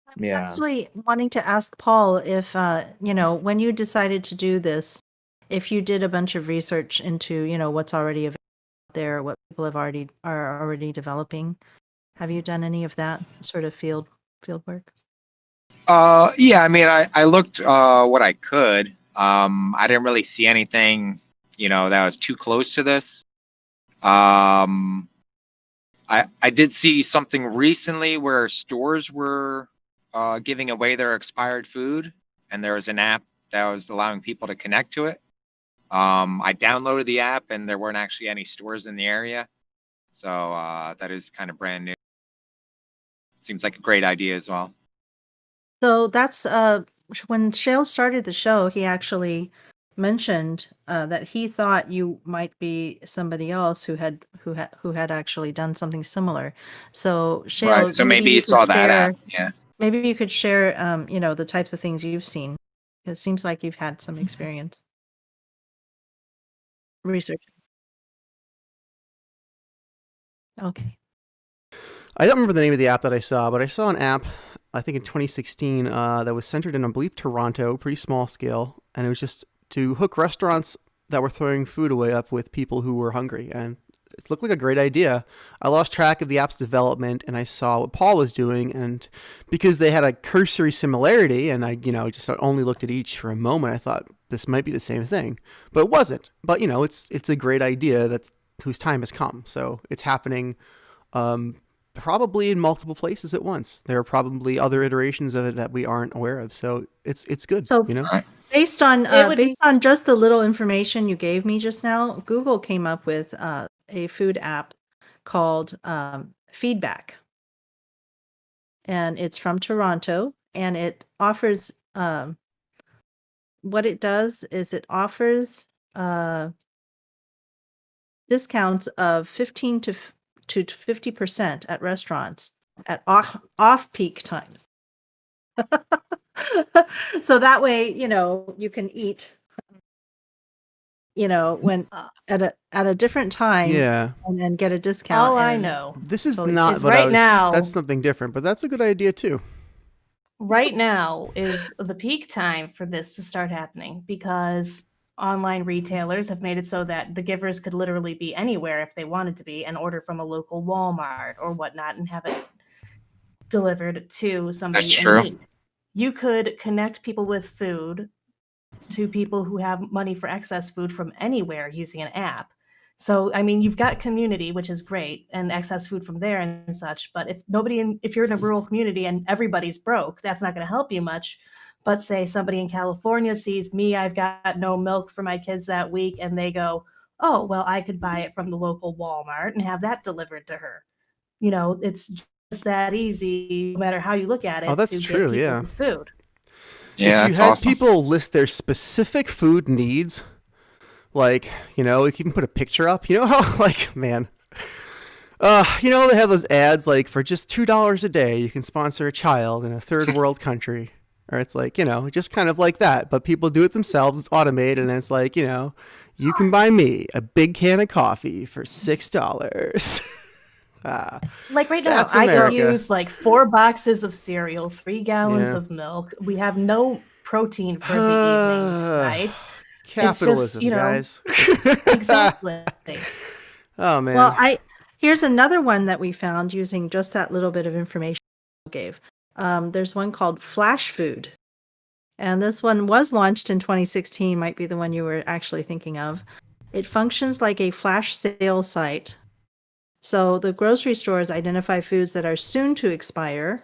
I was Yeah. actually wanting to ask Paul if, when you decided to do this, if you did a bunch of research into, what's already available there, what people are already developing. Have you done any of that sort of field work? Yeah, I mean, I looked what I could. I didn't really see anything, that was too close to this. I did see something recently where stores were giving away their expired food, and there was an app that was allowing people to connect to it. I downloaded the app, and there weren't actually any stores in the area, so that is kind of brand new. Seems like a great idea as well. So that's when Shale started the show, he actually mentioned that he thought you might be somebody else who had actually done something similar. So Right. Shale, So maybe you saw that app. Yeah. maybe you could share the types of things you've seen. It seems like you've had some experience research. Okay. I don't remember the name of the app that I saw, but I saw an app, I think in 2016, that was centered in, I believe, Toronto, pretty small scale, and it was just to hook restaurants that were throwing food away up with people who were hungry, and it looked like a great idea. I lost track of the app's development, and I saw what Paul was doing, and because they had a cursory similarity, and I, just only looked at each for a moment, I thought this might be the same thing, but it wasn't. But it's a great idea whose time has come, so it's happening. Probably in multiple places at once. There are probably other iterations of it that we aren't aware of. So it's good. So based on It would based on just the little information you gave me just now, Google came up with a food app called Feedback, and it's from Toronto, and it offers what it does is it offers discounts of 15 to 50% at restaurants at off-peak times. So that way, you can eat, when at a different time, Yeah. and then get a discount. All I and- know This is So not is what right now- That's something different, but that's a good idea too. right now is the peak time for this to start happening, because online retailers have made it so that the givers could literally be anywhere if they wanted to be and order from a local Walmart or whatnot and have it delivered to somebody That's in true. need. You could connect people with food to people who have money for excess food from anywhere using an app. So, I mean, you've got community, which is great, and excess food from there and such. But if you're in a rural community and everybody's broke, that's not going to help you much. But say somebody in California sees me, I've got no milk for my kids that week, and they go, oh, well, I could buy it from the local Walmart and have that delivered to her. It's just that easy, no matter how you look at it. Oh, that's to true, get people yeah. food. Yeah, If you that's had awesome. people list their specific food needs, like, if you can put a picture up, how, like, man, they have those ads, like, for just $2 a day, you can sponsor a child in a third world country. Or it's like, just kind of like that. But people do it themselves. It's automated. And it's like, you can buy me a big can of coffee for $6. Like right now, That's I can America. use like 4 boxes of cereal, 3 gallons Yeah. of milk. We have no protein for the evening, right? Capitalism, It's guys. just, Exactly. Oh, man. Well, here's another one that we found using just that little bit of information I gave. There's one called Flash Food, and this one was launched in 2016. Might be the one you were actually thinking of. It functions like a flash sale site. So the grocery stores identify foods that are soon to expire,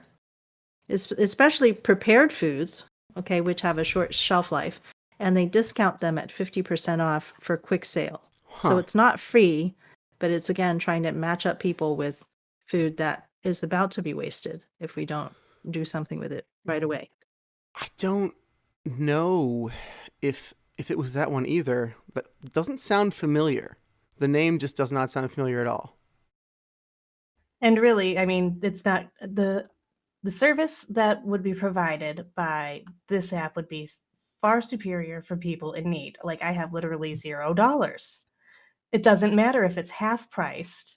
especially prepared foods, okay, which have a short shelf life, and they discount them at 50% off for quick sale. So Huh. it's not free, but it's again trying to match up people with food that is about to be wasted if we don't do something with it right away. I don't know if it was that one either. That doesn't sound familiar. The name just does not sound familiar at all. And really, I mean, it's not the service that would be provided by this app would be far superior for people in need. Like I have literally $0. It doesn't matter if it's half priced.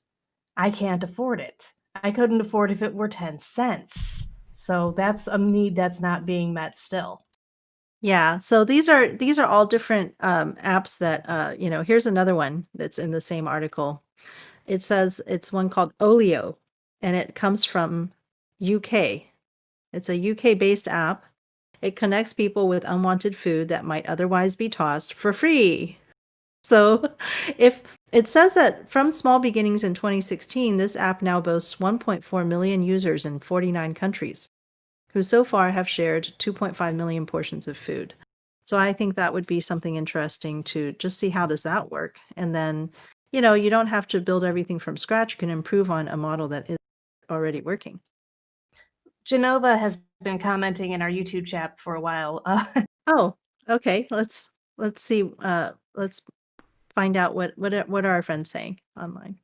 I can't afford it. I couldn't afford if it were 10 cents. So that's a need that's not being met still. Yeah, so these are all different apps that here's another one that's in the same article. It says it's one called Olio, and it comes from UK. It's a UK-based app. It connects people with unwanted food that might otherwise be tossed for free. So if it says that from small beginnings in 2016, this app now boasts 1.4 million users in 49 countries, who so far have shared 2.5 million portions of food. So I think that would be something interesting to just see how does that work. And then, you don't have to build everything from scratch. You can improve on a model that is already working. Genova has been commenting in our YouTube chat for a while. Oh, okay. Let's see. Let's find out what are our friends saying online.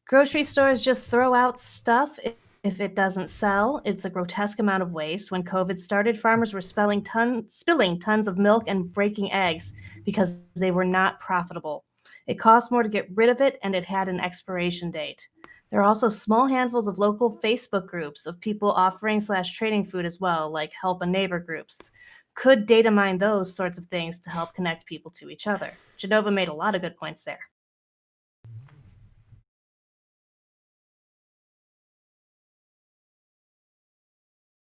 Grocery stores just throw out stuff if it doesn't sell. It's a grotesque amount of waste. When COVID started, farmers were spilling tons of milk and breaking eggs because they were not profitable. It cost more to get rid of it, and it had an expiration date. There are also small handfuls of local Facebook groups of people offering / trading food as well, like help a neighbor groups. Could data mine those sorts of things to help connect people to each other? Genova made a lot of good points there.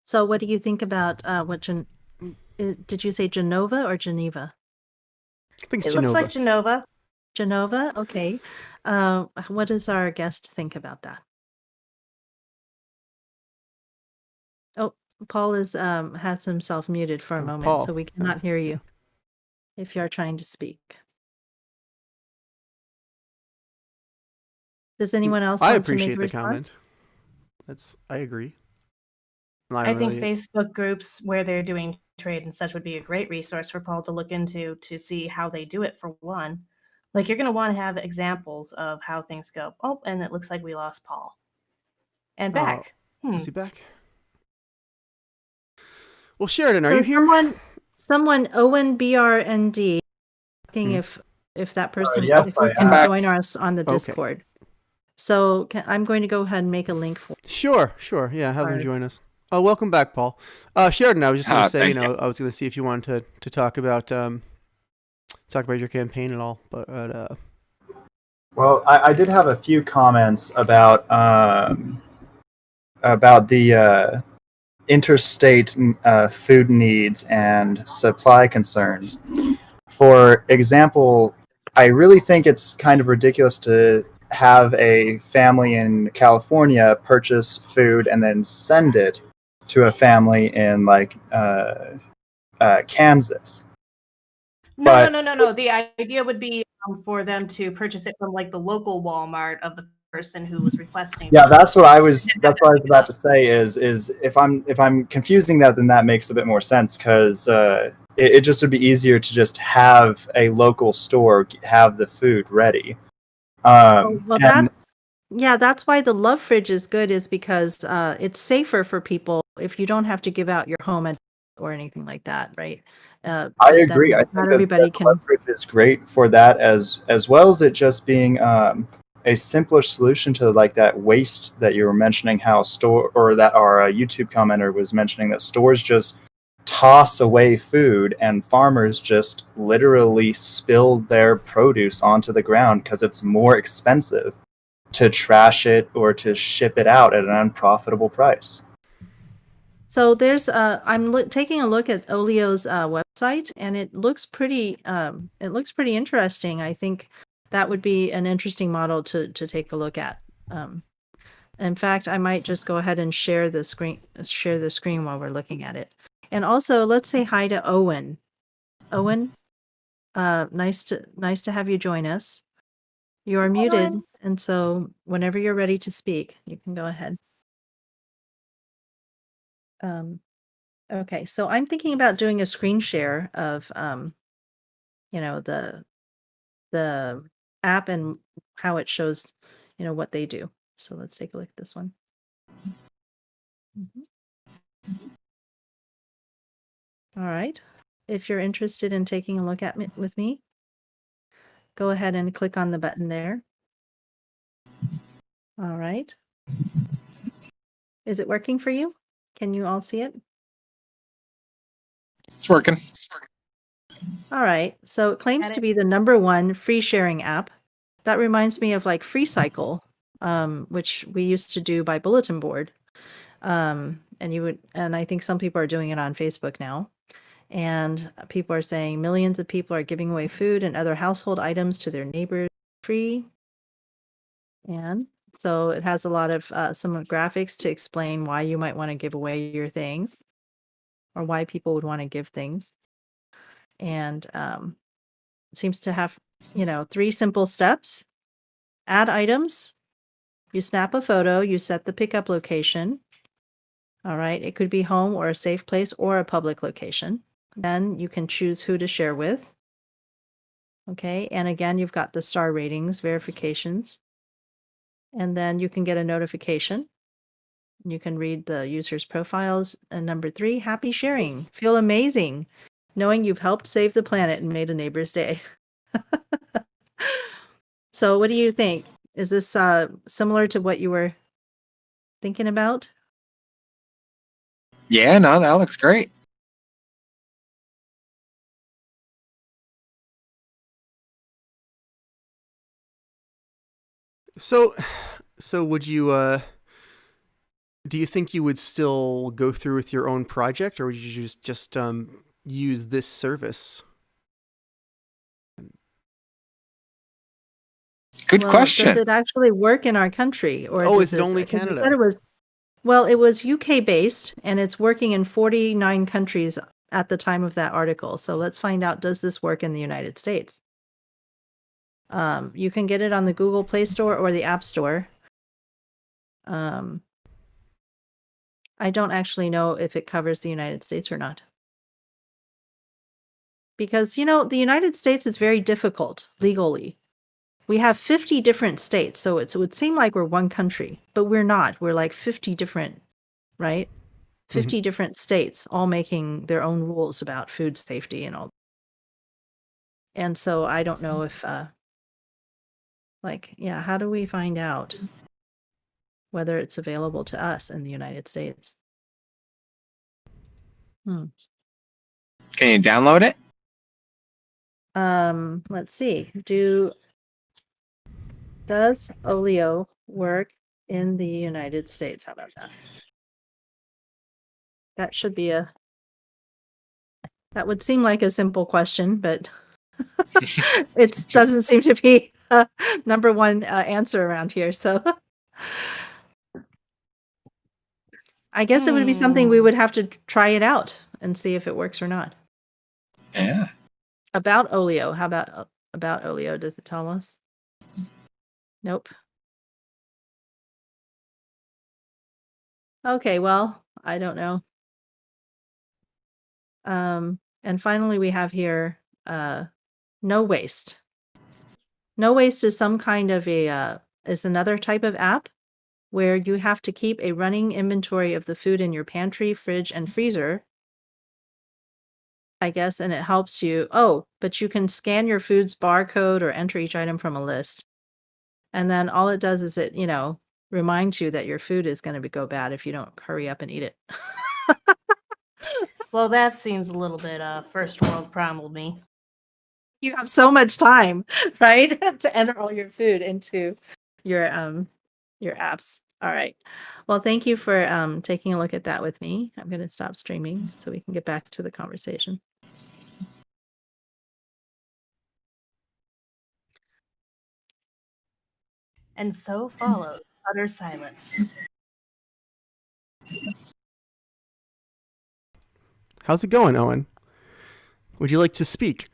So what do you think about did you say Genova or Geneva? I think it's It Genova. looks like Genova. Genova? Okay. What does our guest think about that? Oh, Paul has himself muted for a moment, Paul. so we cannot hear you if you're trying to speak. Does anyone else I want to make appreciate a the response? comment. I agree. I think Facebook groups where they're doing trade and such would be a great resource for Paul to look into to see how they do it, for one. Like, you're going to want to have examples of how things go. Oh, and it looks like we lost Paul. And back. Is he back? Well, Sheridan, are you here? Someone Owen BRND asking if that person yes, if you I can am. join us on the Okay. Discord. So I'm going to go ahead and make a link for. Sure. Yeah, have them Alright. join us. Oh, welcome back, Paul. Sheridan, I was just going to say, thank I was going to see if you wanted to talk about your campaign at all, but Well, I did have a few comments about the interstate food needs and supply concerns. For example, I really think it's kind of ridiculous to have a family in California purchase food and then send it to a family in Kansas. No. The idea would be for them to purchase it from like the local Walmart of the person who was requesting. Yeah, that's what I was about to say. Is if I'm confusing that, then that makes a bit more sense, because it just would be easier to just have a local store have the food ready. Well, And that's why the Love Fridge is good, is because it's safer for people if you don't have to give out your home address or anything like that, right? I But then agree. I think not that everybody the can. Love Fridge is great for that, as well as it just being a simpler solution to like that waste that you were mentioning. How that our YouTube commenter was mentioning, that stores just toss away food and farmers just literally spill their produce onto the ground because it's more expensive to trash it or to ship it out at an unprofitable price. So there's I'm taking a look at Olio's website, and it looks pretty interesting. I think that would be an interesting model to take a look at. In fact, I might just go ahead and share the screen while we're looking at it. And also, let's say hi to Owen. Owen, nice to have you join us. You are muted, and so whenever you're ready to speak, you can go ahead. Okay, so I'm thinking about doing a screen share of the app and how it shows what they do. So let's take a look at this one. All right. If you're interested in taking a look at it with me, go ahead and click on the button there. All right. Is it working for you? Can you all see it? It's working. All right. So it claims to be the #1 free sharing app. That reminds me of like FreeCycle, which we used to do by bulletin board. And I think some people are doing it on Facebook now. And people are saying millions of people are giving away food and other household items to their neighbors free. And so it has a lot of some graphics to explain why you might want to give away your things, or why people would want to give things. And it seems to have 3 simple steps. Add items. You snap a photo, you set the pickup location. All right, it could be home or a safe place or a public location. Then you can choose who to share with. Okay, and again, you've got the star ratings, verifications. And then you can get a notification. You can read the user's profiles. And number 3, happy sharing. Feel amazing knowing you've helped save the planet and made a neighbor's day. So what do you think? Is this similar to what you were thinking about? Yeah, no, that looks great. So would you do you think you would still go through with your own project, or would you just use this service? Good Well, question. does it actually work in our country, or Oh, does is it this? only 'Cause you Canada? said it was. Well, it was UK based, and it's working in 49 countries at the time of that article. So let's find out, does this work in the United States? You can get it on the Google Play Store or the App Store. I don't actually know if it covers the United States or not. Because, the United States is very difficult legally. We have 50 different states, so it would seem like we're one country, but we're not. We're like 50 different, right? 50 different states all making their own rules about food safety and all. And so I don't know if how do we find out whether it's available to us in the United States? Can you download it? Let's see. Does Olio work in the United States? How about that? That would seem like a simple question, but it doesn't seem to be number one answer around here. So I guess it would be something we would have to try it out and see if it works or not. Yeah. About Olio. How about Olio? Does it tell us? Nope. Okay, well, I don't know. And finally we have here No Waste. No Waste is some kind of is another type of app where you have to keep a running inventory of the food in your pantry, fridge, and freezer, I guess, and it helps you. Oh, but you can scan your food's barcode or enter each item from a list. And then all it does is it, reminds you that your food is going to go bad if you don't hurry up and eat it. Well, that seems a little bit first world problem to me. You have so much time, right, to enter all your food into your apps. All right. Well, thank you for taking a look at that with me. I'm going to stop streaming so we can get back to the conversation. And so followed utter silence. How's it going, Owen? Would you like to speak?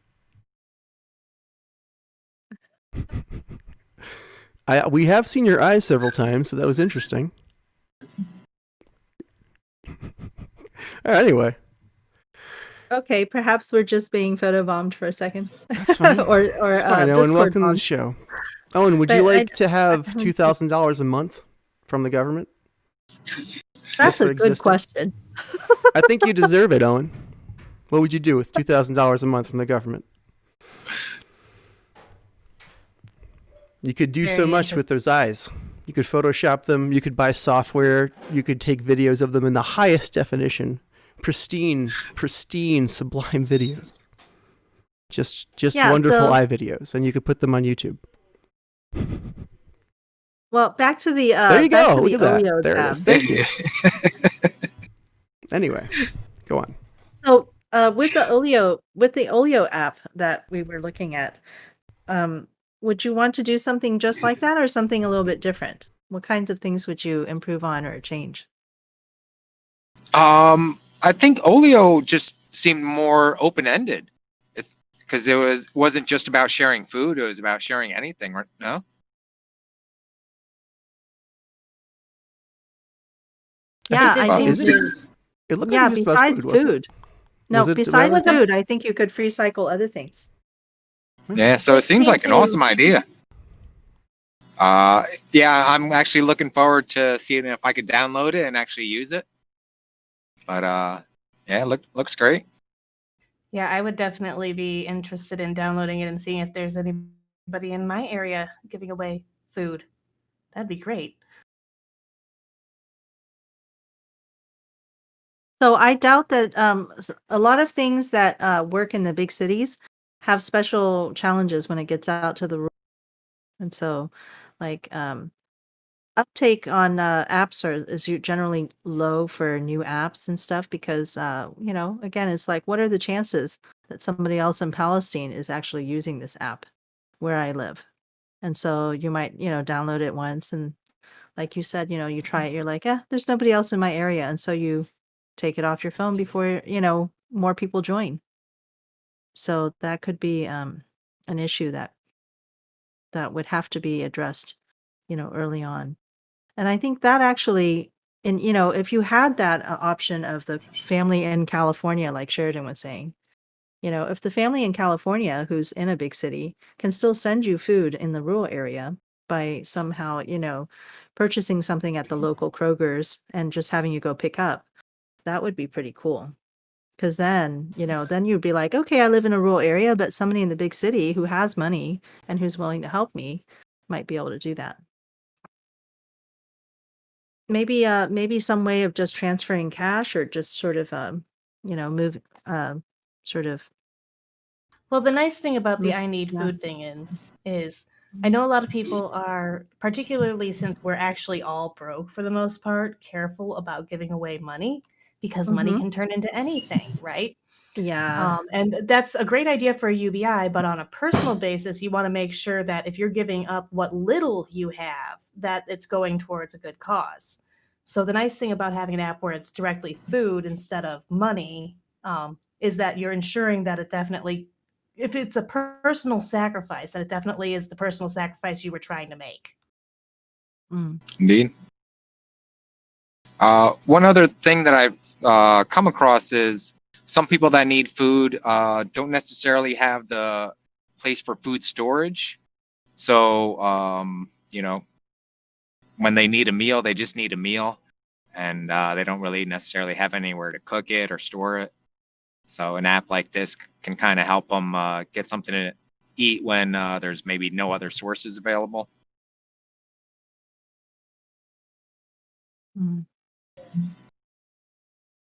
We have seen your eyes several times, so that was interesting. Anyway. Okay, perhaps we're just being photobombed for a second. That's fine. or That's fine, Owen. Discord Welcome to the bombed. show. Owen, would you But like to have $2,000 a month from the government? That's for a good existing? question. I think you deserve it, Owen. What would you do with $2,000 a month from the government? You could do so much with those eyes. You could Photoshop them. You could buy software. You could take videos of them in the highest definition, pristine, sublime videos. Just wonderful eye videos, and you could put them on YouTube. Well, back to the there you go. Look at that. Olio There it tab. is. Thank you. Anyway, go on. So with the Olio app that we were looking at, would you want to do something just like that or something a little bit different? What kinds of things would you improve on or change? I think Olio just seemed more open-ended. It's because it wasn't just about sharing food; it was about sharing anything, right? No. Yeah, I think. It looked Yeah, like just besides about food. food. No, besides food, I think you could free cycle other things. Yeah, so it seems like an awesome idea. Yeah, I'm actually looking forward to seeing if I could download it and actually use it. But yeah, looks great. Yeah, I would definitely be interested in downloading it and seeing if there's any everybody in my area giving away food. That'd be great. So I doubt that a lot of things that work in the big cities have special challenges when it gets out to the rural. And so, like, uptake on apps is generally low for new apps and stuff because, again, it's like, what are the chances that somebody else in Palestine is actually using this app where I live? And so you might, download it once and like you said, you try it, you're like, there's nobody else in my area. And so you take it off your phone before, more people join. So that could be an issue that would have to be addressed, early on. And I think that actually, if you had that option of the family in California, like Sheridan was saying, if the family in California who's in a big city can still send you food in the rural area by somehow, purchasing something at the local Kroger's and just having you go pick up, that would be pretty cool. Because then, then you'd be like, okay, I live in a rural area, but somebody in the big city who has money and who's willing to help me might be able to do that. Maybe some way of just transferring cash or just sort of, move, sort of. Well, the nice thing about the Yeah. I Need Food thing is I know a lot of people are, particularly since we're actually all broke for the most part, careful about giving away money because money Mhm. can turn into anything, right? Yeah. And that's a great idea for a UBI, but on a personal basis, you want to make sure that if you're giving up what little you have, that it's going towards a good cause. So the nice thing about having an app where it's directly food instead of money is that you're ensuring that it definitely, if it's a personal sacrifice, that it definitely is the personal sacrifice you were trying to make. Mm. Indeed. One other thing that I've come across is some people that need food don't necessarily have the place for food storage. So, when they need a meal, they just need a meal, and they don't really necessarily have anywhere to cook it or store it. So an app like this can kind of help them get something to eat when there's maybe no other sources available. Mm.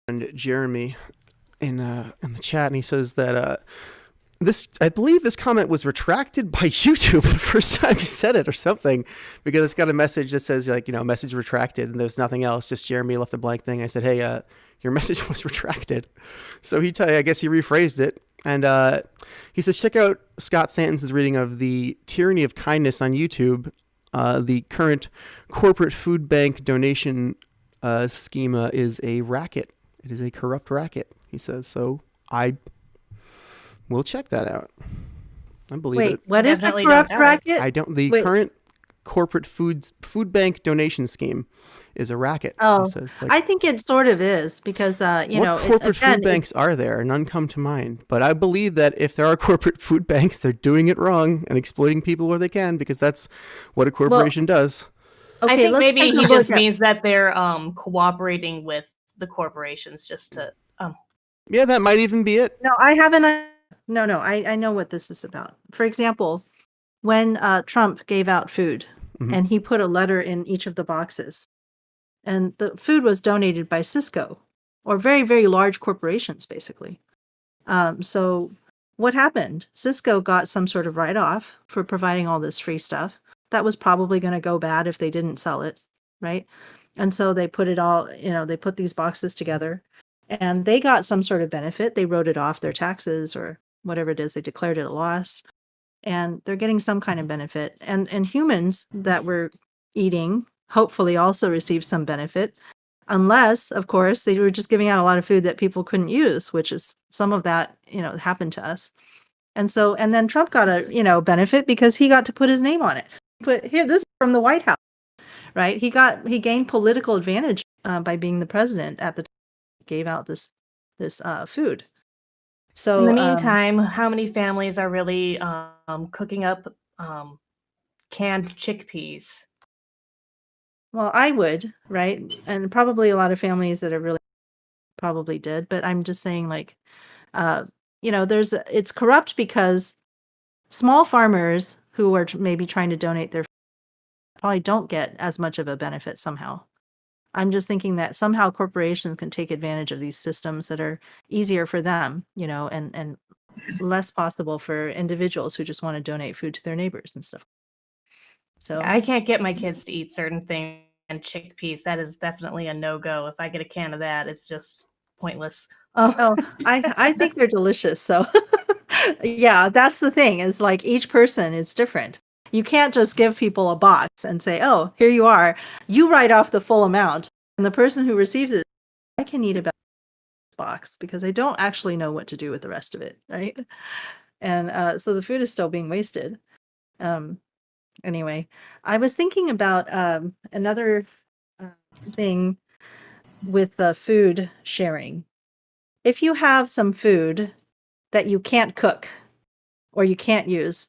And Jeremy in the chat, and he says that I believe this comment was retracted by YouTube the first time he said it or something, because it's got a message that says message retracted, and there's nothing else. Just Jeremy left a blank thing. I said, hey, your message was retracted. So I guess he rephrased it. And he says, check out Scott Santon's reading of The Tyranny of Kindness on YouTube. The current corporate food bank donation schema is a racket. It is a corrupt racket, he says. So we'll check that out. I believe it. Wait, what is the Definitely corrupt don't doubt it. racket? The Wait. current corporate food bank donation scheme is a racket. Oh, he says, I think it sort of is because, what corporate food banks are there? None come to mind. But I believe that if there are corporate food banks, they're doing it wrong and exploiting people where they can, because that's what a corporation does. I think maybe take a he look just at- means that they're cooperating with the corporations just to Yeah, that might even be it. No, I haven't. No, I know what this is about. For example, when Trump gave out food and he put a letter in each of the boxes, and the food was donated by Cisco or very, very large corporations, basically. So what happened? Cisco got some sort of write-off for providing all this free stuff. That was probably going to go bad if they didn't sell it, right? And so they put it all, they put these boxes together and they got some sort of benefit. They wrote it off their taxes or whatever it is. They declared it a loss and they're getting some kind of benefit. And humans that were eating hopefully also received some benefit. Unless, of course, they were just giving out a lot of food that people couldn't use, which is some of that, happened to us. And so, and then Trump got a, benefit because he got to put his name on it. But here, this is from the White House, right? He gained political advantage by being the president at the time he gave out this food. So in the meantime, how many families are really cooking up canned chickpeas? Well, I would, right? And probably a lot of families that are really probably did, but I'm just saying it's corrupt because small farmers who are maybe trying to donate their probably don't get as much of a benefit somehow. I'm just thinking that somehow corporations can take advantage of these systems that are easier for them, and less possible for individuals who just want to donate food to their neighbors and stuff. So I can't get my kids to eat certain things, and chickpeas, that is definitely a no-go. If I get a can of that, it's just pointless. Oh, I think they're delicious. So yeah, that's the thing, is like each person is different. You can't just give people a box and say, oh, here you are. You write off the full amount. And the person who receives it, I can eat about this box because I don't actually know what to do with the rest of it. Right. And so the food is still being wasted. Anyway, I was thinking about another thing with the food sharing. If you have some food that you can't cook or you can't use,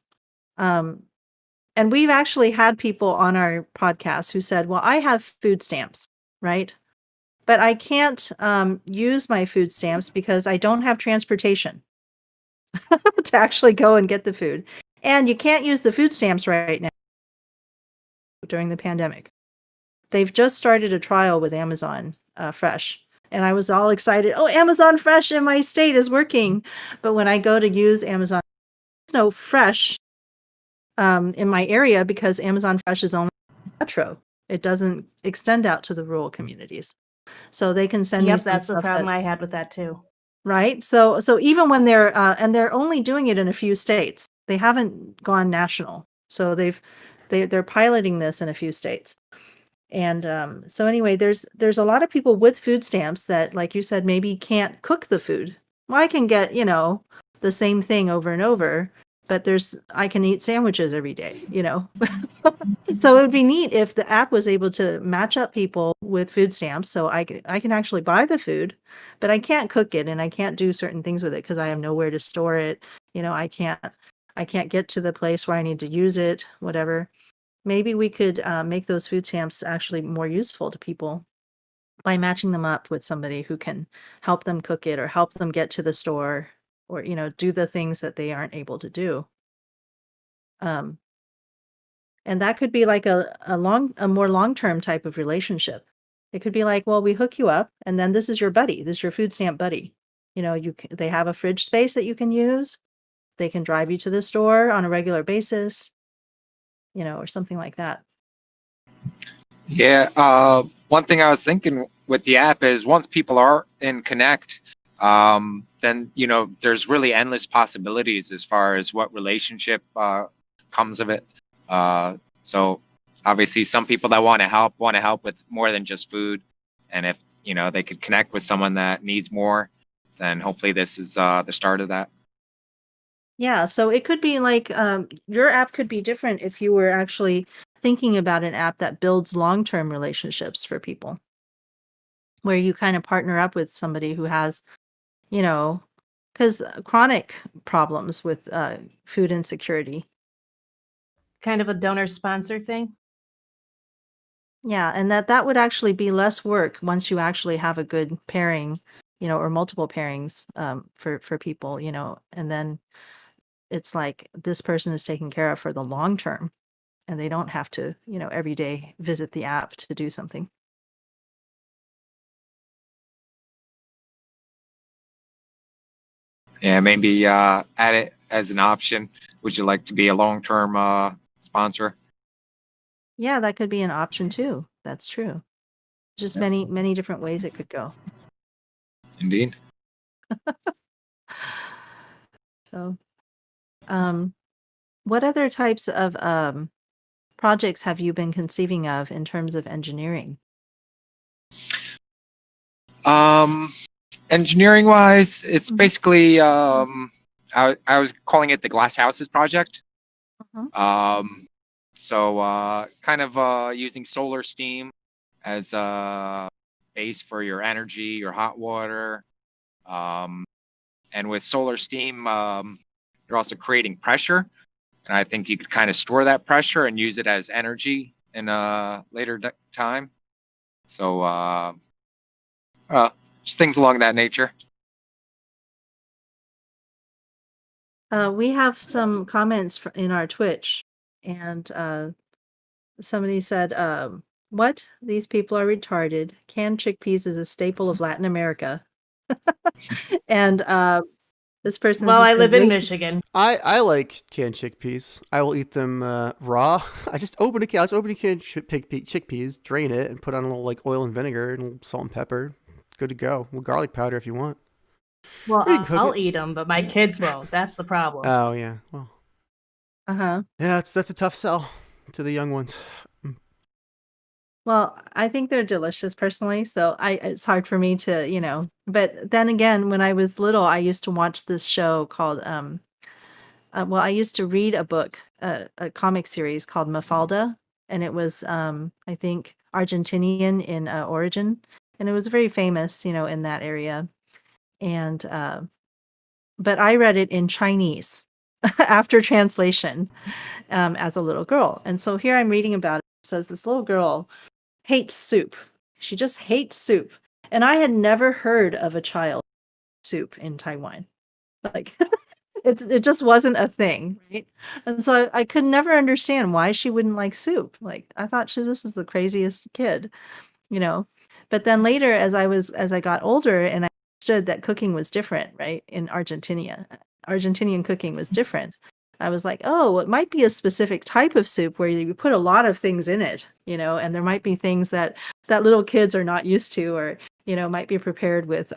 and we've actually had people on our podcast who said, well, I have food stamps, right? But I can't use my food stamps because I don't have transportation to actually go and get the food. And you can't use the food stamps right now during the pandemic. They've just started a trial with Amazon Fresh. And I was all excited. Oh, Amazon Fresh in my state is working. But when I go to use Amazon, there's no Fresh in my area because Amazon Fresh is only metro. It doesn't extend out to the rural communities. So they can send me Yep, some that's the stuff problem that, I had with that too. right? So even when they're and they're only doing it in a few states. They haven't gone national. So they're piloting this in a few states. And so anyway, there's a lot of people with food stamps that, like you said, maybe can't cook the food. Well, I can get, the same thing over and over, but I can eat sandwiches every day, So it would be neat if the app was able to match up people with food stamps, so I can actually buy the food, but I can't cook it and I can't do certain things with it because I have nowhere to store it. I can't get to the place where I need to use it, whatever. Maybe we could make those food stamps actually more useful to people by matching them up with somebody who can help them cook it or help them get to the store or, do the things that they aren't able to do. And that could be like a more long-term type of relationship. It could be like, well, we hook you up and then this is your buddy. This is your food stamp buddy. They have a fridge space that you can use. They can drive you to the store on a regular basis, or something like that. Yeah. One thing I was thinking with the app is once people are in Connect, then there's really endless possibilities as far as what relationship comes of it. So obviously, some people that want to help with more than just food, and if they could connect with someone that needs more, then hopefully this is the start of that. Yeah, so it could be like your app could be different if you were actually thinking about an app that builds long-term relationships for people, where you kind of partner up with somebody who has, because chronic problems with food insecurity. Kind of a donor sponsor thing. Yeah, and that would actually be less work once you actually have a good pairing, or multiple pairings for people, and then it's like this person is taken care of for the long term and they don't have to, every day visit the app to do something. Yeah, maybe add it as an option. Would you like to be a long-term sponsor? Yeah, that could be an option too. That's true. Just many, many different ways it could go. Indeed. So, what other types of projects have you been conceiving of in terms of engineering? Engineering wise, it's Mhm. basically I was calling it the Glass Houses project. Mhm. So kind of using solar steam as a base for your energy, your hot water. And with solar steam, you're also creating pressure. And I think you could kind of store that pressure and use it as energy in a later time. So just things along that nature. We have some comments in our Twitch. and somebody said, "What? These people are retarded. Canned chickpeas is a staple of Latin America." And this person Well, who I said live in race- Michigan. I like canned chickpeas. I will eat them raw. I just open a can. Let's open a can of chickpeas, drain it, and put on a little like oil and vinegar and a little salt and pepper. Good to go. A little garlic powder if you want. Well, Or you can cook I'll it. eat them, but my kids won't. That's the problem. Oh yeah. Well, Uh-huh. yeah. That's a tough sell to the young ones. Well, I think they're delicious personally, so it's hard for me to, you know. But then again, when I was little, I used to watch this show called well, I used to read a book, a comic series called Mafalda, and it was I think Argentinian in origin, and it was very famous, you know, in that area. And but I read it in Chinese after translation as a little girl. And so here I'm reading about it. It says this little girl hates soup. She just hates soup. And I had never heard of a child soup in Taiwan. Like it just wasn't a thing, right? And so I could never understand why she wouldn't like soup. Like I thought this was the craziest kid, you know. But then later as I got older and I understood that cooking was different, right? In Argentina. Argentinian cooking was different. I was like, oh, it might be a specific type of soup where you put a lot of things in it, you know, and there might be things that little kids are not used to, or, you know, might be prepared with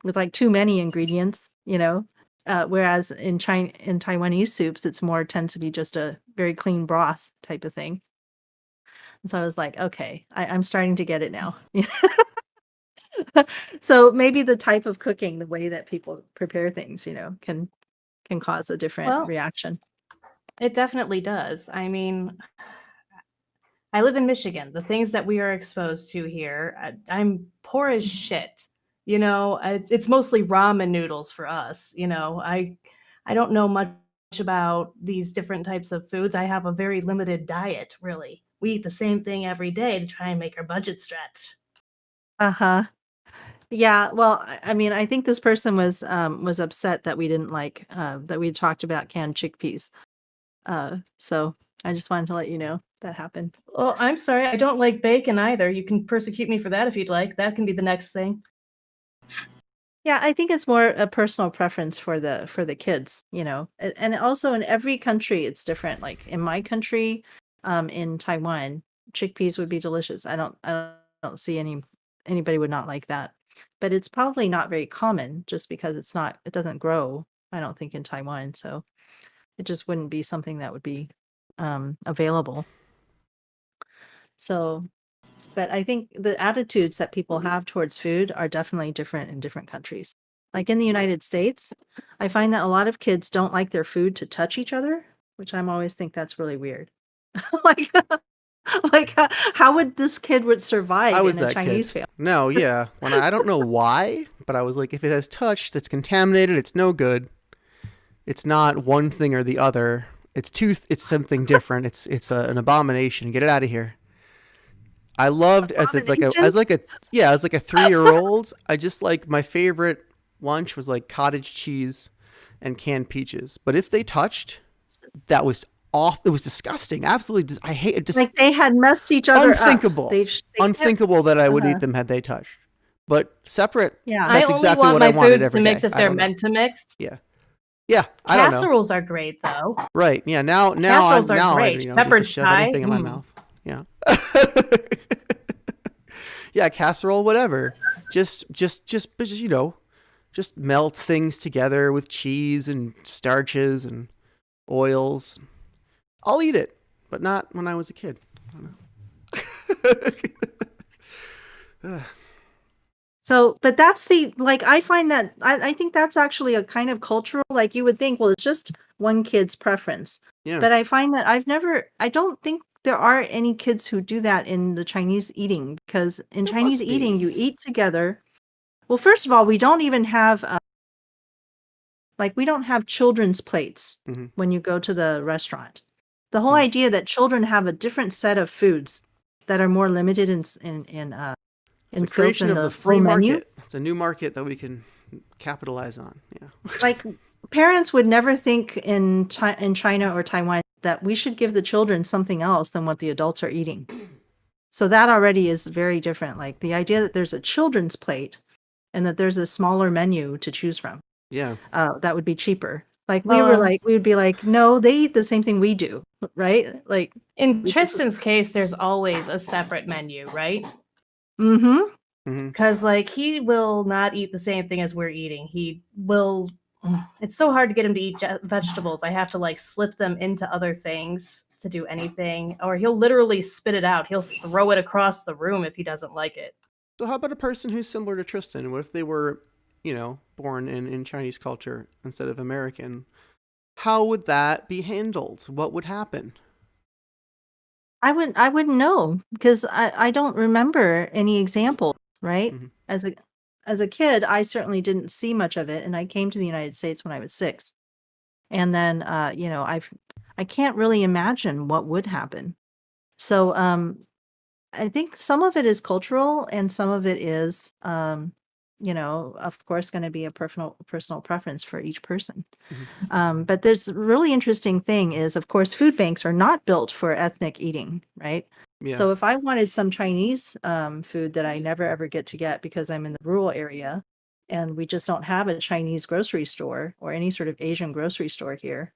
like too many ingredients, you know. Whereas in Taiwanese soups, it's more tends to be just a very clean broth type of thing. And so I was like, okay, I'm starting to get it now. So maybe the type of cooking, the way that people prepare things, you know, can cause a different Well, reaction. It definitely does. I mean, I live in Michigan. The things that we are exposed to here, I'm poor as shit. You know, it's mostly ramen noodles for us. You know, I don't know much about these different types of foods. I have a very limited diet, really. We eat the same thing every day to try and make our budget stretch. Uh-huh. Yeah, well, I mean, I think this person was upset that we didn't like that we talked about canned chickpeas. So I just wanted to let you know that happened. Well, I'm sorry. I don't like bacon either. You can persecute me for that if you'd like. That can be the next thing. Yeah, I think it's more a personal preference for the kids, you know. And also in every country it's different. Like in my country, in Taiwan, chickpeas would be delicious. I don't see anybody would not like that. But it's probably not very common just because it doesn't grow, I don't think, in Taiwan. So it just wouldn't be something that would be available. So, but I think the attitudes that people have towards food are definitely different in different countries. Like in the United States, I find that a lot of kids don't like their food to touch each other, which I'm always think that's really weird. like, how would this kid would survive I was in a that Chinese kid. family? No, yeah. When I don't know why, but I was like, if it has touched, it's contaminated. It's no good. It's not one thing or the other. It's something different. It's an abomination. Get it out of here. I loved as like a 3-year-old. I just like my favorite lunch was like cottage cheese and canned peaches. But if they touched, that was off. It was disgusting. Absolutely. I hate it. Just Like they had messed each other unthinkable. up. They Unthinkable that I would Uh-huh. eat them had they touched. But separate. Yeah. I That's only exactly want what my I wanted foods every to mix day. if I they're don't know. meant to mix. Yeah. I don't know. Casseroles are great though. Right. Yeah. Now Casseroles I'm are now great. I just Shepherd's shove pie, anything in my mm. mouth. Yeah. Yeah, casserole, whatever. Just you know, just melt things together with cheese and starches and oils. I'll eat it, but not when I was a kid. I don't know. So, but that's I find that I think that's actually a kind of cultural, like you would think, well, it's just one kid's preference. Yeah. But I find that I don't think there are any kids who do that in the Chinese eating, because in There Chinese must be. eating, you eat together. Well, first of all, we don't even have, we don't have children's plates Mhm. when you go to the restaurant. The whole Mhm. idea that children have a different set of foods that are more limited in It's a scope creation than of the the free full menu. market. It's a new market that we can capitalize on. Yeah. Like parents would never think in China or Taiwan that we should give the children something else than what the adults are eating. So that already is very different. Like the idea that there's a children's plate and that there's a smaller menu to choose from. Yeah. That would be cheaper. Like Well, we would be like, no, they eat the same thing we do, right? Like, in we just- Tristan's case, there's always a separate menu, right? mm-hmm. Because like he will not eat the same thing as we're eating. He will. It's so hard to get him to eat vegetables. I have to like slip them into other things to do anything, or he'll literally spit it out. He'll throw it across the room if he doesn't like it. So how about a person who's similar to Tristan? What if they were, born in Chinese culture instead of American? How would that be handled? What would happen? I wouldn't know because I don't remember any example, right? Mhm. As a kid, I certainly didn't see much of it, and I came to the United States when I was 6. And then I can't really imagine what would happen. So I think some of it is cultural and some of it is of course going to be a personal preference for each person. But there's a really interesting thing is, of course, food banks are not built for ethnic eating, right? Yeah. So if I wanted some Chinese food that I never ever get to get because I'm in the rural area and we just don't have a Chinese grocery store or any sort of Asian grocery store here,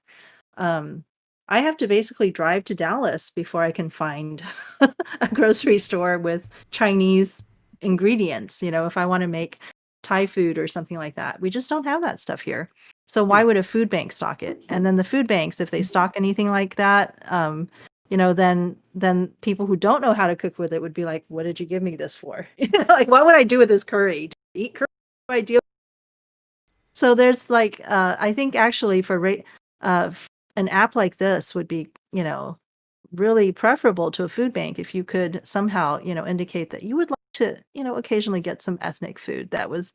I have to basically drive to Dallas before I can find a grocery store with Chinese ingredients. If I want to make Thai food or something like that, we just don't have that stuff here. So why would a food bank stock it? And then the food banks, if they stock anything like that, then people who don't know how to cook with it would be like, what did you give me this for? Like, what would I do with this curry? Do I eat curry? What do I do? So there's like, I think actually for an app like this would be, really preferable to a food bank if you could somehow, indicate that you would like to, occasionally get some ethnic food that was,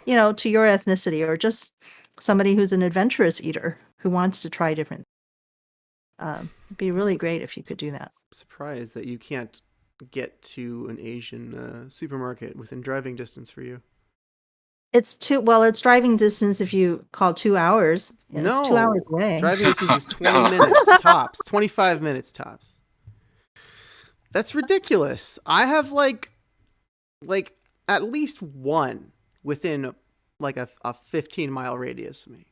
to your ethnicity, or just somebody who's an adventurous eater who wants to try different. It'd be really great if you could do that. Surprised that you can't get to an Asian supermarket within driving distance for you. It's driving distance if you call 2 hours. No, it's 2 hours away. Driving distance is 20 minutes tops, 25 minutes tops. That's ridiculous. I have like at least one within like a 15-mile radius of me.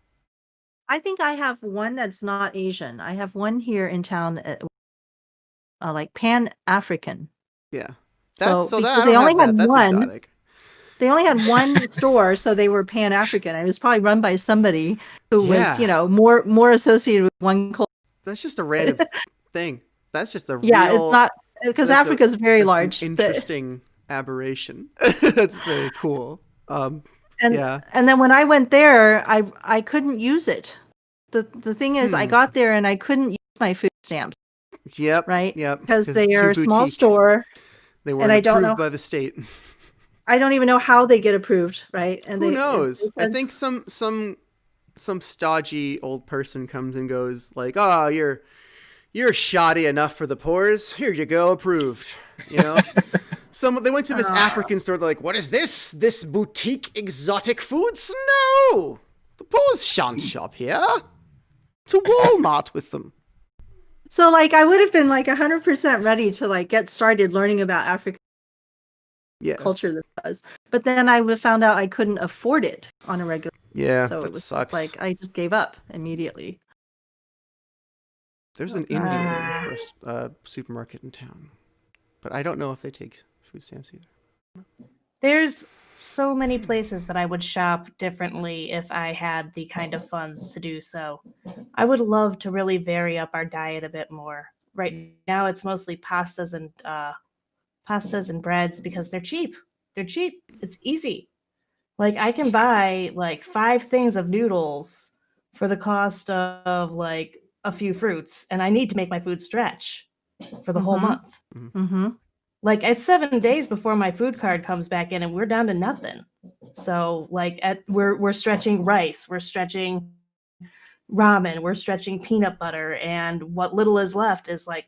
I think I have one that's not Asian. I have one here in town, like Pan-African. Yeah. So that, because I they don't only have that. had That's one. exotic. They only had one store, so they were Pan-African. It was probably run by somebody who was, more associated with one culture. That's just a random thing. That's just a Yeah, real, it's not because Africa's very that's large. An interesting aberration. That's very cool. And yeah. And then when I went there, I couldn't use it. The thing is, I got there and I couldn't use my food stamps. Yep. Right. Yep. Because they it's are a too small boutique. store. They weren't and I don't approved know by the state. I don't even know how they get approved, right? And who knows? I think some stodgy old person comes and goes like, "Oh, you're shoddy enough for the poors. Here you go, approved." They went to this African store. They're like, "What is this? This boutique exotic foods? No, the poors shan't shop here. To Walmart with them." So like I would have been like 100% ready to like get started learning about African culture that was, but then I found out I couldn't afford it on a regular. Yeah, so that it was sucks. like I just gave up immediately. There's an Indian supermarket in town, but I don't know if they take food stamps either. There's so many places that I would shop differently if I had the kind of funds to do so. I would love to really vary up our diet a bit more. Right now, it's mostly pastas and breads because they're cheap. They're cheap. It's easy. Like I can buy like 5 things of noodles for the cost of like a few fruits, and I need to make my food stretch for the whole month. Mm-hmm. Like it's 7 days before my food card comes back in, and we're down to nothing. So like we're stretching rice, we're stretching ramen, we're stretching peanut butter, and what little is left is like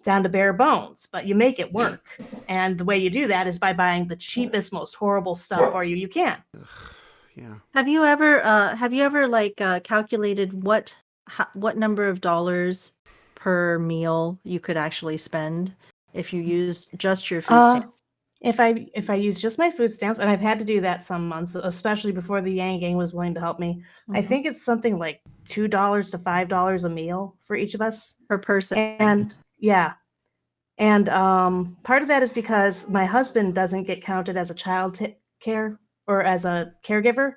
down to bare bones, but you make it work. And the way you do that is by buying the cheapest, most horrible stuff for you can. Yeah. Have you ever like calculated what number of dollars per meal you could actually spend if you used just your food Uh, stamps? if I use just my food stamps, and I've had to do that some months, especially before the Yang Gang was willing to help me, I Mhm. think it's something like $2 to $5 a meal for each of us. Per person. And yeah. And part of that is because my husband doesn't get counted as a child care or as a caregiver,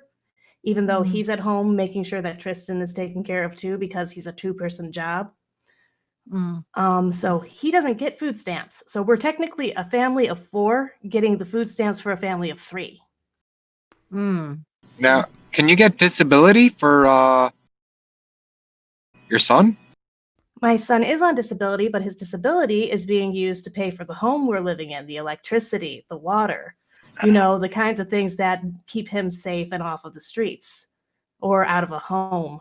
even though Mm. he's at home making sure that Tristan is taken care of too, because he's a 2-person job. Mm. So he doesn't get food stamps. So we're technically a family of 4 getting the food stamps for a family of 3. Mm. Now, can you get disability for your son? My son is on disability, but his disability is being used to pay for the home we're living in, the electricity, the water, the kinds of things that keep him safe and off of the streets or out of a home.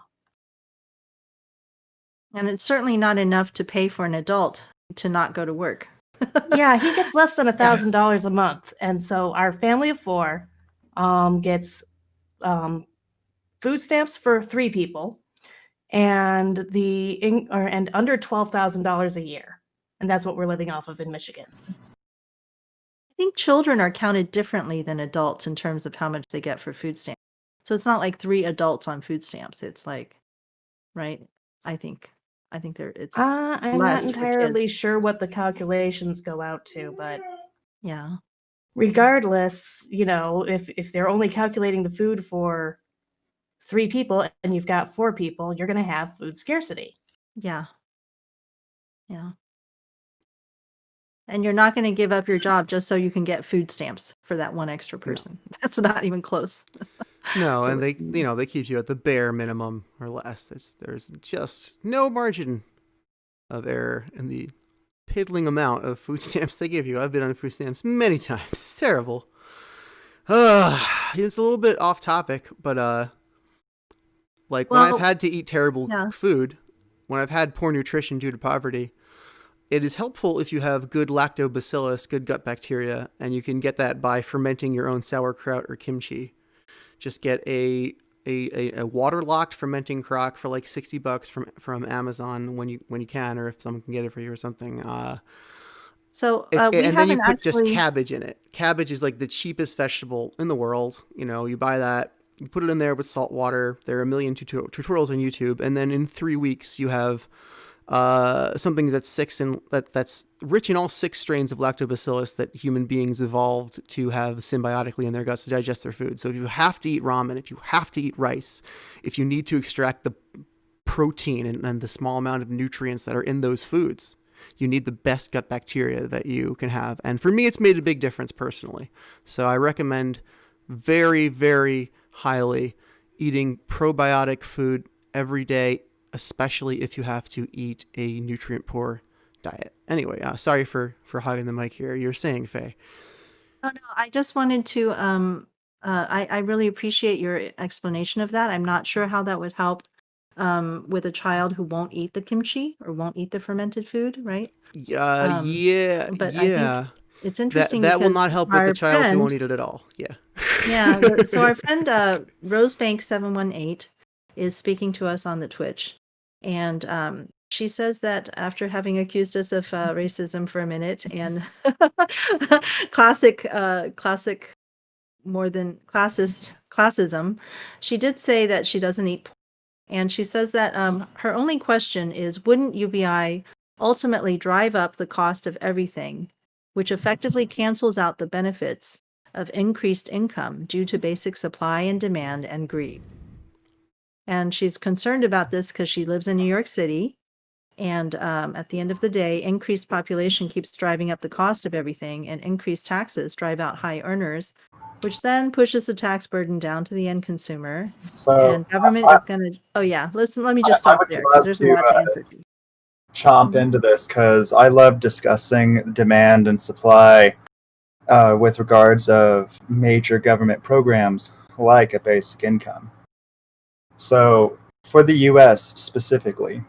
And it's certainly not enough to pay for an adult to not go to work. Yeah, he gets less than $1,000 a month. And so our family of 4 gets food stamps for 3 people and and under $12,000 a year. And that's what we're living off of in Michigan. I think children are counted differently than adults in terms of how much they get for food stamps. So it's not like 3 adults on food stamps. It's like, right? I think it's I'm not less for entirely kids. sure what the calculations go out to, but Yeah. regardless, if they're only calculating the food for 3 people and you've got 4 people, you're going to have food scarcity. Yeah. Yeah. And you're not going to give up your job just so you can get food stamps for that one extra person. That's not even close. No, to and what you need. they keep you at the bare minimum or less. There's just no margin of error in the piddling amount of food stamps they give you. I've been on food stamps many times. It's terrible. It's a little bit off topic, but like when I've Well, had to eat terrible yeah. food, when I've had poor nutrition due to poverty, it is helpful if you have good lactobacillus, good gut bacteria, and you can get that by fermenting your own sauerkraut or kimchi. Just get a waterlocked fermenting crock for like $60 from Amazon when you can, or if someone can get it for you or something. So And then you haven't put just actually. cabbage in it. Cabbage is like the cheapest vegetable in the world. You buy that, you put it in there with salt water. There are a million tutorials on YouTube, and then in 3 weeks you have something that's that's rich in all 6 strains of lactobacillus that human beings evolved to have symbiotically in their guts to digest their food. So if you have to eat ramen, if you have to eat rice, if you need to extract the protein and the small amount of nutrients that are in those foods, you need the best gut bacteria that you can have. And for me, it's made a big difference personally. So I recommend very, very highly eating probiotic food every day, especially if you have to eat a nutrient-poor diet. Anyway, sorry for hogging the mic here. You're saying, Faye. Oh no, I just wanted to. I really appreciate your explanation of that. I'm not sure how that would help with a child who won't eat the kimchi or won't eat the fermented food, right? Yeah, But I think it's interesting that will because not help with our the child who friend, won't eat it at all. Yeah. yeah, so our friend Rosebank718 is speaking to us on the Twitch, and she says that after having accused us of racism for a minute and classic more than classism, she did say that she doesn't eat pork. And she says that her only question is, wouldn't UBI ultimately drive up the cost of everything, which effectively cancels out the benefits of increased income due to basic supply and demand and greed? And she's concerned about this because she lives in New York City. And at the end of the day, increased population keeps driving up the cost of everything, and increased taxes drive out high earners, which then pushes the tax burden down to the end consumer. So And government is going to. Oh yeah, let me just I stop would there because love there's a to lot to answer to. chomp Mhm. into this because I love discussing demand and supply with regards of major government programs like a basic income. So for the U.S. specifically,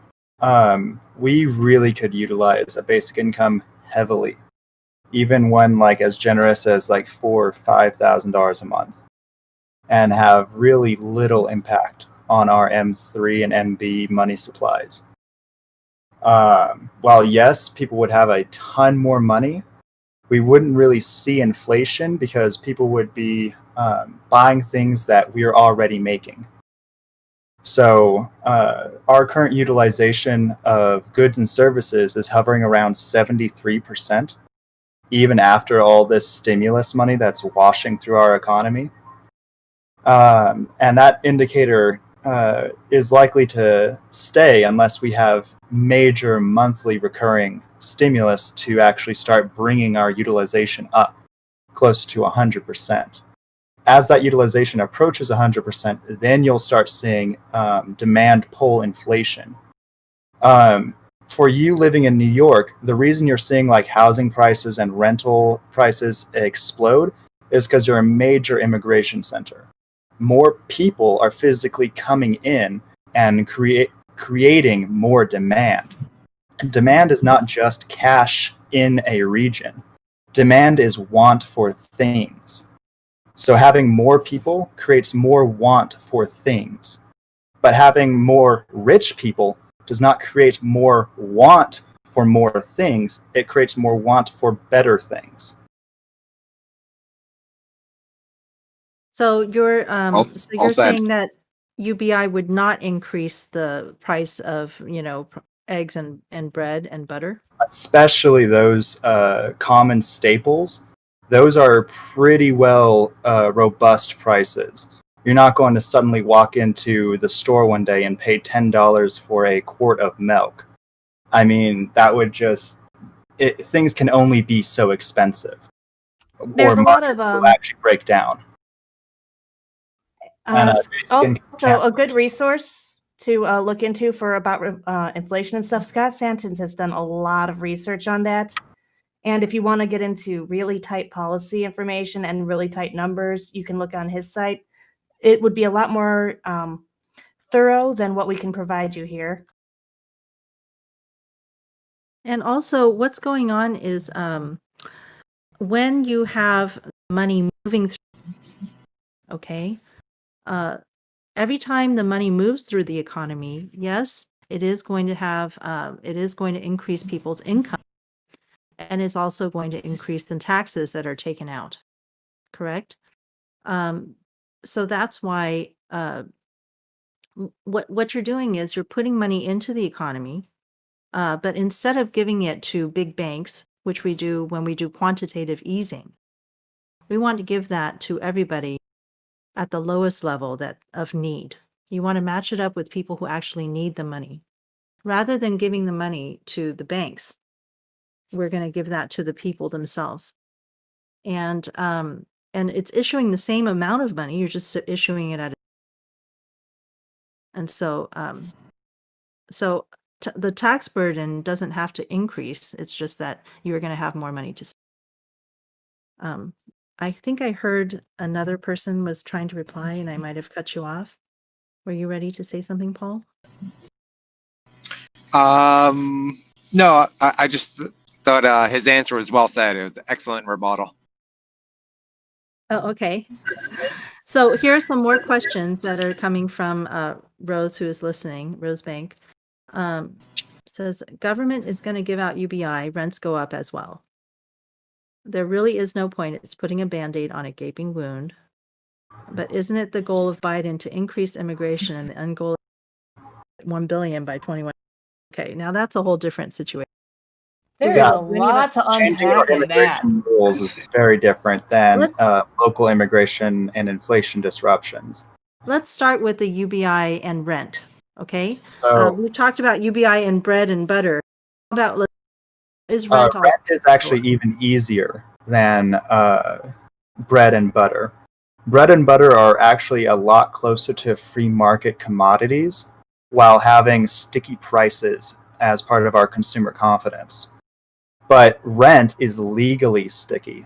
we really could utilize a basic income heavily, even one like as generous as like $4,000 or $5,000 a month, and have really little impact on our M3 and MB money supplies. While yes, people would have a ton more money, we wouldn't really see inflation because people would be buying things that we're already making. So our current utilization of goods and services is hovering around 73%, even after all this stimulus money that's washing through our economy. And that indicator is likely to stay unless we have major monthly recurring stimulus to actually start bringing our utilization up close to 100%. As that utilization approaches 100%, then you'll start seeing demand pull inflation. For you living in New York, the reason you're seeing like housing prices and rental prices explode is because you're a major immigration center. More people are physically coming in and creating more demand. Demand is not just cash in a region. Demand is want for things. So having more people creates more want for things. But having more rich people does not create more want for more things. It creates more want for better things. So you're Well said. saying that UBI would not increase the price of, eggs and bread and butter? Especially those common staples. Those are pretty well robust prices. You're not going to suddenly walk into the store one day and pay $10 for a quart of milk. I mean, that would just... things can only be so expensive. There's or a lot of markets will actually break down. And also a good resource to look into for about inflation and stuff. Scott Santons has done a lot of research on that. And if you want to get into really tight policy information and really tight numbers, you can look on his site. It would be a lot more thorough than what we can provide you here. And also, what's going on is when you have money moving through, okay, every time the money moves through the economy, yes, it is going to increase people's income, and it's also going to increase the taxes that are taken out, correct? So that's why what you're doing is you're putting money into the economy, but instead of giving it to big banks, which we do when we do quantitative easing, we want to give that to everybody at the lowest level of need. You want to match it up with people who actually need the money. Rather than giving the money to the banks, we're going to give that to the people themselves. And it's issuing the same amount of money, you're just issuing it at and so the tax burden doesn't have to increase. It's just that you're going to have more money to spend. I think I heard another person was trying to reply and I might have cut you off. Were you ready to say something, Paul? No, I just thought his answer was well said. It was an excellent rebuttal. Oh, okay. So here are some more questions that are coming from Rose, who is listening, Rose Bank. Says, government is going to give out UBI, rents go up as well. There really is no point. It's putting a Band-Aid on a gaping wound. But isn't it the goal of Biden to increase immigration and the end goal of 1 billion by 21? Okay, now that's a whole different situation. There's a lot to changing our unpack in that. immigration rules is very different than local immigration and inflation disruptions. Let's start with the UBI and rent, okay? So we talked about UBI and bread and butter. How about is rent rent is actually even easier than bread and butter. Bread and butter are actually a lot closer to free market commodities while having sticky prices as part of our consumer confidence. But rent is legally sticky.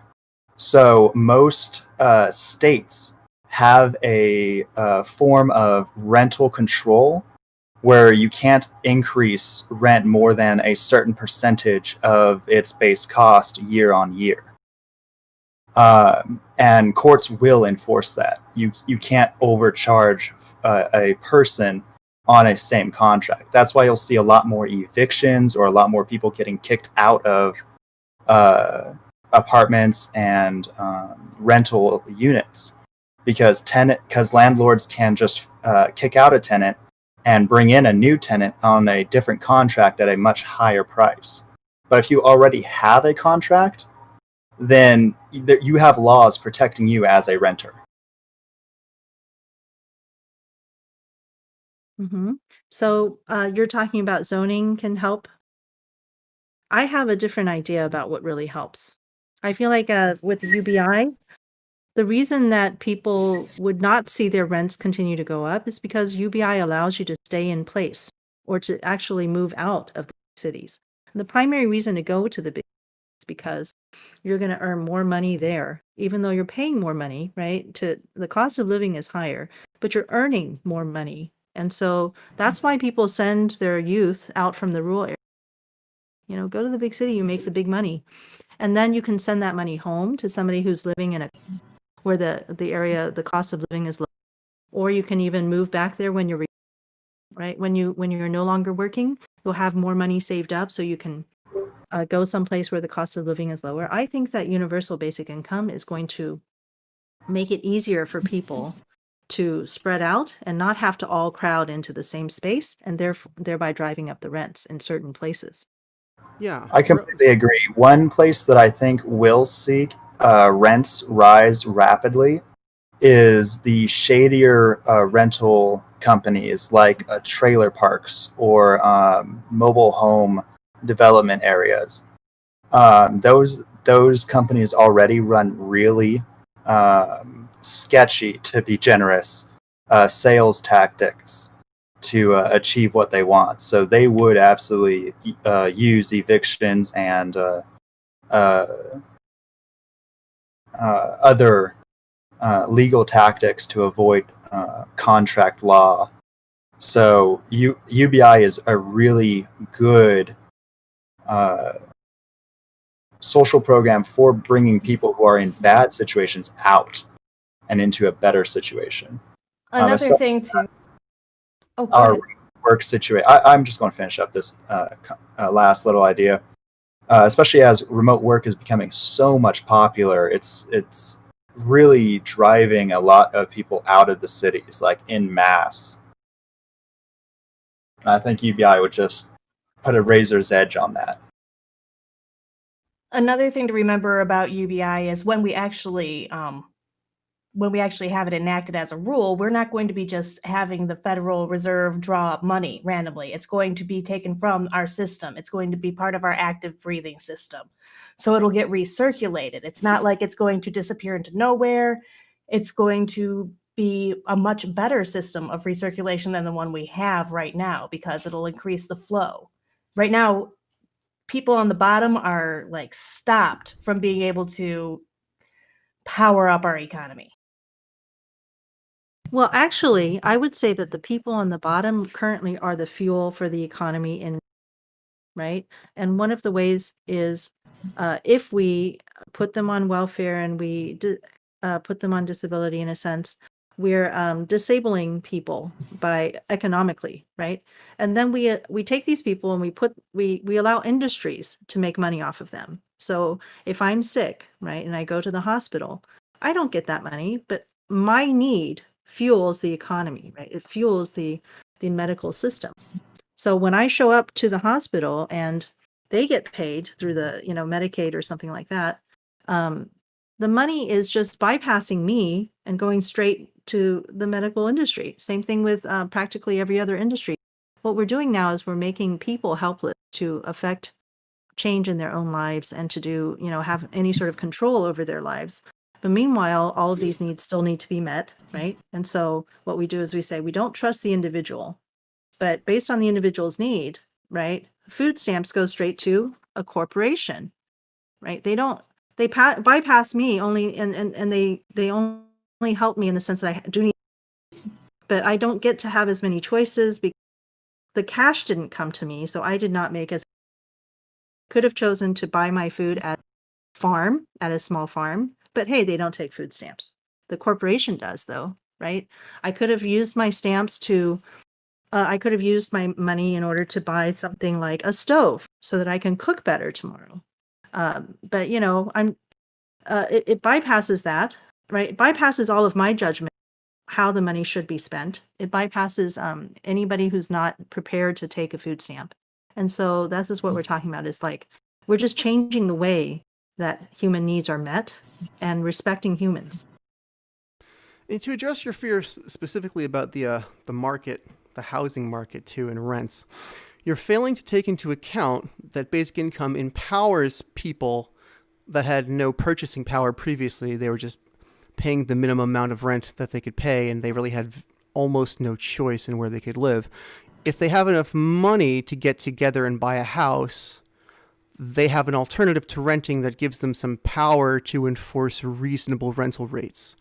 So most states have a form of rental control where you can't increase rent more than a certain percentage of its base cost year on year. And courts will enforce that. You can't overcharge a person on a same contract. That's why you'll see a lot more evictions or a lot more people getting kicked out of apartments and rental units, because landlords can just kick out a tenant and bring in a new tenant on a different contract at a much higher price. But if you already have a contract, then you have laws protecting you as a renter. So you're talking about zoning can help. I have a different idea about what really helps. I feel like with the UBI, the reason that people would not see their rents continue to go up is because UBI allows you to stay in place or to actually move out of the cities. And the primary reason to go to the big is because you're going to earn more money there, even though you're paying more money, right? The cost of living is higher, but you're earning more money. And so that's why people send their youth out from the rural area. Go to the big city, you make the big money. And then you can send that money home to somebody who's living in where the cost of living is low. Or you can even move back there when you're right. When you're no longer working, you'll have more money saved up so you can go someplace where the cost of living is lower. I think that universal basic income is going to make it easier for people to spread out and not have to all crowd into the same space, and thereby driving up the rents in certain places. Yeah, I completely agree. One place that I think will see rents rise rapidly is the shadier rental companies like trailer parks or mobile home development areas. Those companies already run really sketchy, to be generous, sales tactics to achieve what they want. So they would absolutely use evictions and other legal tactics to avoid contract law. So UBI is a really good social program for bringing people who are in bad situations out and into a better situation. Another thing to go our ahead. work situation. I'm just going to finish up this last little idea. Especially as remote work is becoming so much popular, it's really driving a lot of people out of the cities, like en masse. And I think UBI would just put a razor's edge on that. Another thing to remember about UBI is when we actually have it enacted as a rule, we're not going to be just having the Federal Reserve draw up money randomly. It's going to be taken from our system. It's going to be part of our active breathing system. So it'll get recirculated. It's not like it's going to disappear into nowhere. It's going to be a much better system of recirculation than the one we have right now, because it'll increase the flow. Right now, people on the bottom are like stopped from being able to power up our economy. Well, actually, I would say that the people on the bottom currently are the fuel for the economy, right? And one of the ways is if we put them on welfare and we put them on disability, in a sense, we're disabling people by economically, right? And then we take these people and we allow industries to make money off of them. So if I'm sick, right, and I go to the hospital, I don't get that money, but my need fuels the economy, right? It fuels the medical system. So when I show up to the hospital and they get paid through the Medicaid or something like that, the money is just bypassing me and going straight to the medical industry. Same thing with practically every other industry. What we're doing now is we're making people helpless to affect change in their own lives and to do have any sort of control over their lives. But meanwhile, all of these needs still need to be met, right? And so what we do is we say we don't trust the individual, but based on the individual's need, right? Food stamps go straight to a corporation, right? They bypass me only, and they only help me in the sense that I do need, but I don't get to have as many choices because the cash didn't come to me, so I did not make as could have chosen to buy my food at a small farm, but hey, they don't take food stamps. The corporation does, though, right? I could have used my stamps to I could have used my money in order to buy something like a stove so that I can cook better tomorrow. But it bypasses that, right? It bypasses all of my judgment how the money should be spent. It bypasses anybody who's not prepared to take a food stamp. And so this is what we're talking about, is like we're just changing the way that human needs are met and respecting humans. And to address your fears specifically about the market, the housing market too, and rents, you're failing to take into account that basic income empowers people that had no purchasing power previously. They were just paying the minimum amount of rent that they could pay, and they really had almost no choice in where they could live. If they have enough money to get together and buy a house, they have an alternative to renting that gives them some power to enforce reasonable rental rates.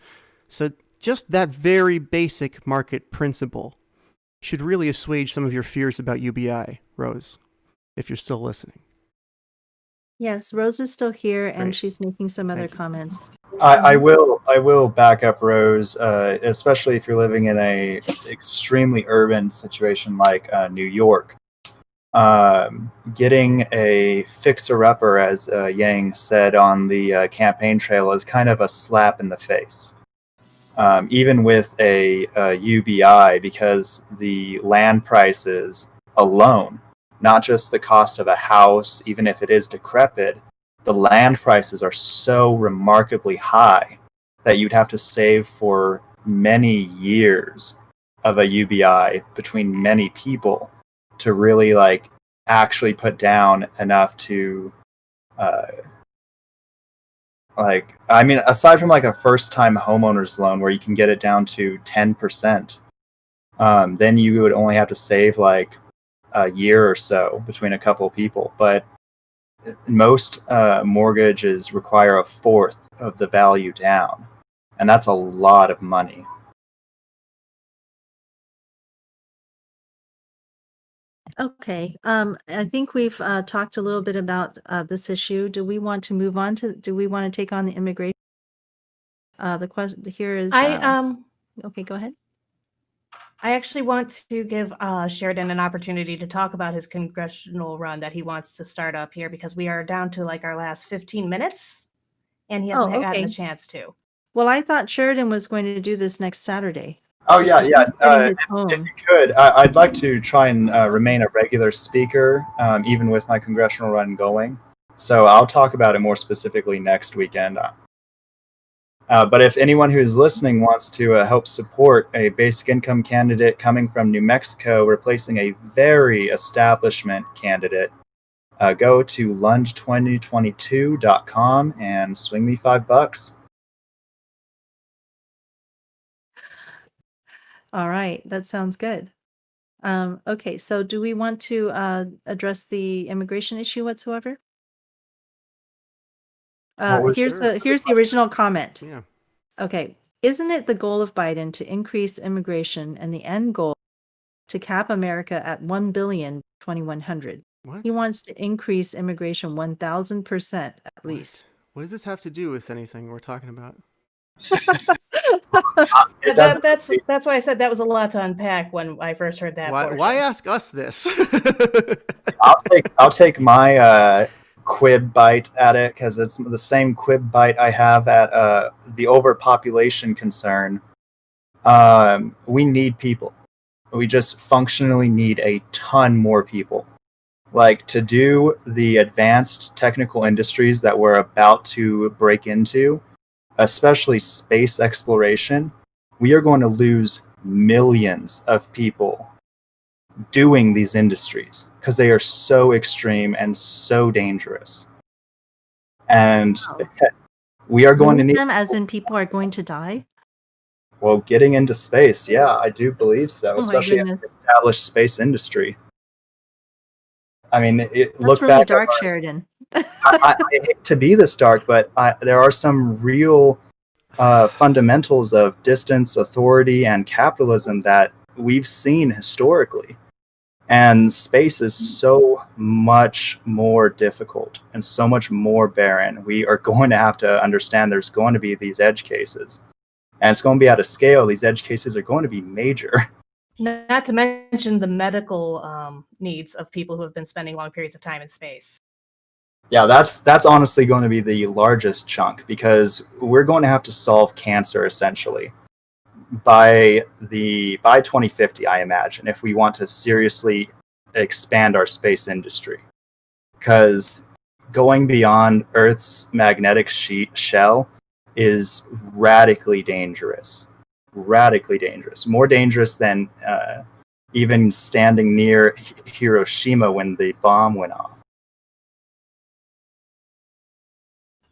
So just that very basic market principle should really assuage some of your fears about UBI, Rose, if you're still listening. Yes, Rose is still here, and Great. she's making some other Thank you. comments. I will back up Rose, especially if you're living in a extremely urban situation like New York. Getting a fixer-upper, as Yang said on the campaign trail, is kind of a slap in the face. Even with a UBI, because the land prices alone, not just the cost of a house, even if it is decrepit, the land prices are so remarkably high that you'd have to save for many years of a UBI between many people to really like actually put down enough to aside from like a first time homeowner's loan where you can get it down to 10%, then you would only have to save like a year or so between a couple of people. But most mortgages require a fourth of the value down, and that's a lot of money. Okay. I think we've talked a little bit about this issue. Do we want to move on to? Do we want to take on the immigration? The question here is. Okay, go ahead. I actually want to give Sheridan an opportunity to talk about his congressional run that he wants to start up here, because we are down to like our last 15 minutes, and he hasn't gotten a chance to. Well, I thought Sheridan was going to do this next Saturday. Oh yeah. He's getting his own. If you could, I'd like to try and remain a regular speaker, even with my congressional run going. So I'll talk about it more specifically next weekend. But if anyone who's listening wants to help support a basic income candidate coming from New Mexico, replacing a very establishment candidate, go to lunge2022.com and swing me $5. All right, that sounds good. Okay, so do we want to address the immigration issue whatsoever? Here's the original comment. Yeah. Okay, isn't it the goal of Biden to increase immigration and the end goal to cap America at 1 billion 2100? What? He wants to increase immigration 1000% at least. What does this have to do with anything we're talking about? That's why I said that was a lot to unpack when I first heard that. Why ask us this? I'll take my quib bite at it, because it's the same quib bite I have at the overpopulation concern. We need people. We just functionally need a ton more people. Like, to do the advanced technical industries that we're about to break into, especially space exploration, we are going to lose millions of people doing these industries because they are so extreme and so dangerous. And we are going to need them, as in people are going to die. Well, getting into space, yeah, I do believe so, especially in the established space industry. I mean, That's really dark, Sheridan. I hate to be this dark, but there are some real fundamentals of distance, authority, and capitalism that we've seen historically. And space is so much more difficult and so much more barren. We are going to have to understand there's going to be these edge cases. And it's going to be at a scale. These edge cases are going to be major. Not to mention the medical needs of people who have been spending long periods of time in space. Yeah, that's honestly going to be the largest chunk, because we're going to have to solve cancer essentially by 2050, I imagine, if we want to seriously expand our space industry. Because going beyond Earth's magnetic shell is radically dangerous. Radically dangerous. More dangerous than even standing near Hiroshima when the bomb went off.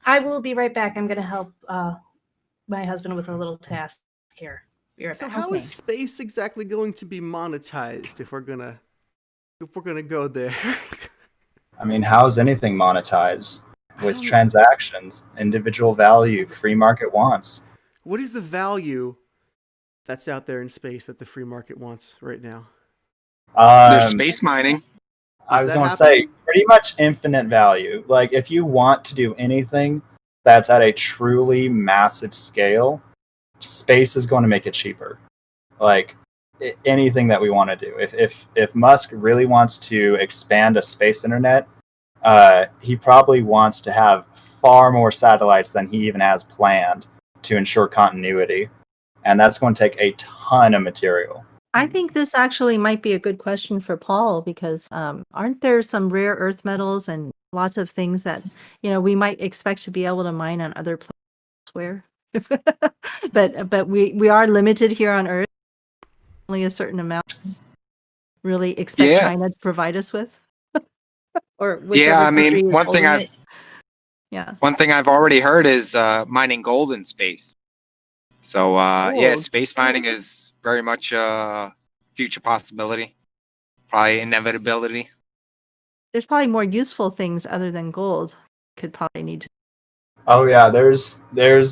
I will be right back. I'm going to help my husband with a little task here. Be right So back. how is Okay. space exactly going to be monetized if we're gonna go there? I mean, how's anything monetized? I With don't- transactions, individual value, free market wants. What is the value that's out there in space that the free market wants right now? There's space mining. I was that going to say, happening? pretty much infinite value. Like, if you want to do anything that's at a truly massive scale, space is going to make it cheaper. Like, anything that we want to do. If Musk really wants to expand a space internet, he probably wants to have far more satellites than he even has planned to ensure continuity. And that's going to take a ton of material. I think this actually might be a good question for Paul, because aren't there some rare earth metals and lots of things that, we might expect to be able to mine on other planets elsewhere? but we are limited here on Earth. Only a certain amount really expect Yeah. China to provide us with. Or whichever Yeah, I mean, country is one thing holding it. Yeah. I've already heard is mining gold in space. So yeah, Gold. space mining is very much a future possibility, probably inevitability. There's probably more useful things other than gold could probably need to. Oh yeah, there's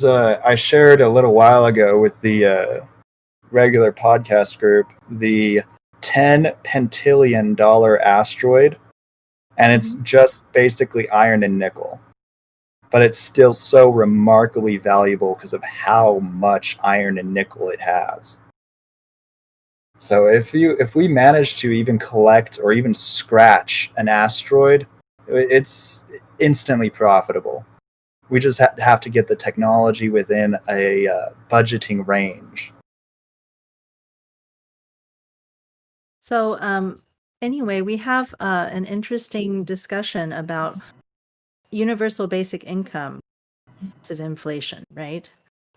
I shared a little while ago with the regular podcast group the $10 pentillion asteroid, and it's just basically iron and nickel. But it's still so remarkably valuable because of how much iron and nickel it has. So if we manage to even collect or even scratch an asteroid, it's instantly profitable. We just have to get the technology within a budgeting range. So anyway, we have an interesting discussion about universal basic income of inflation, right?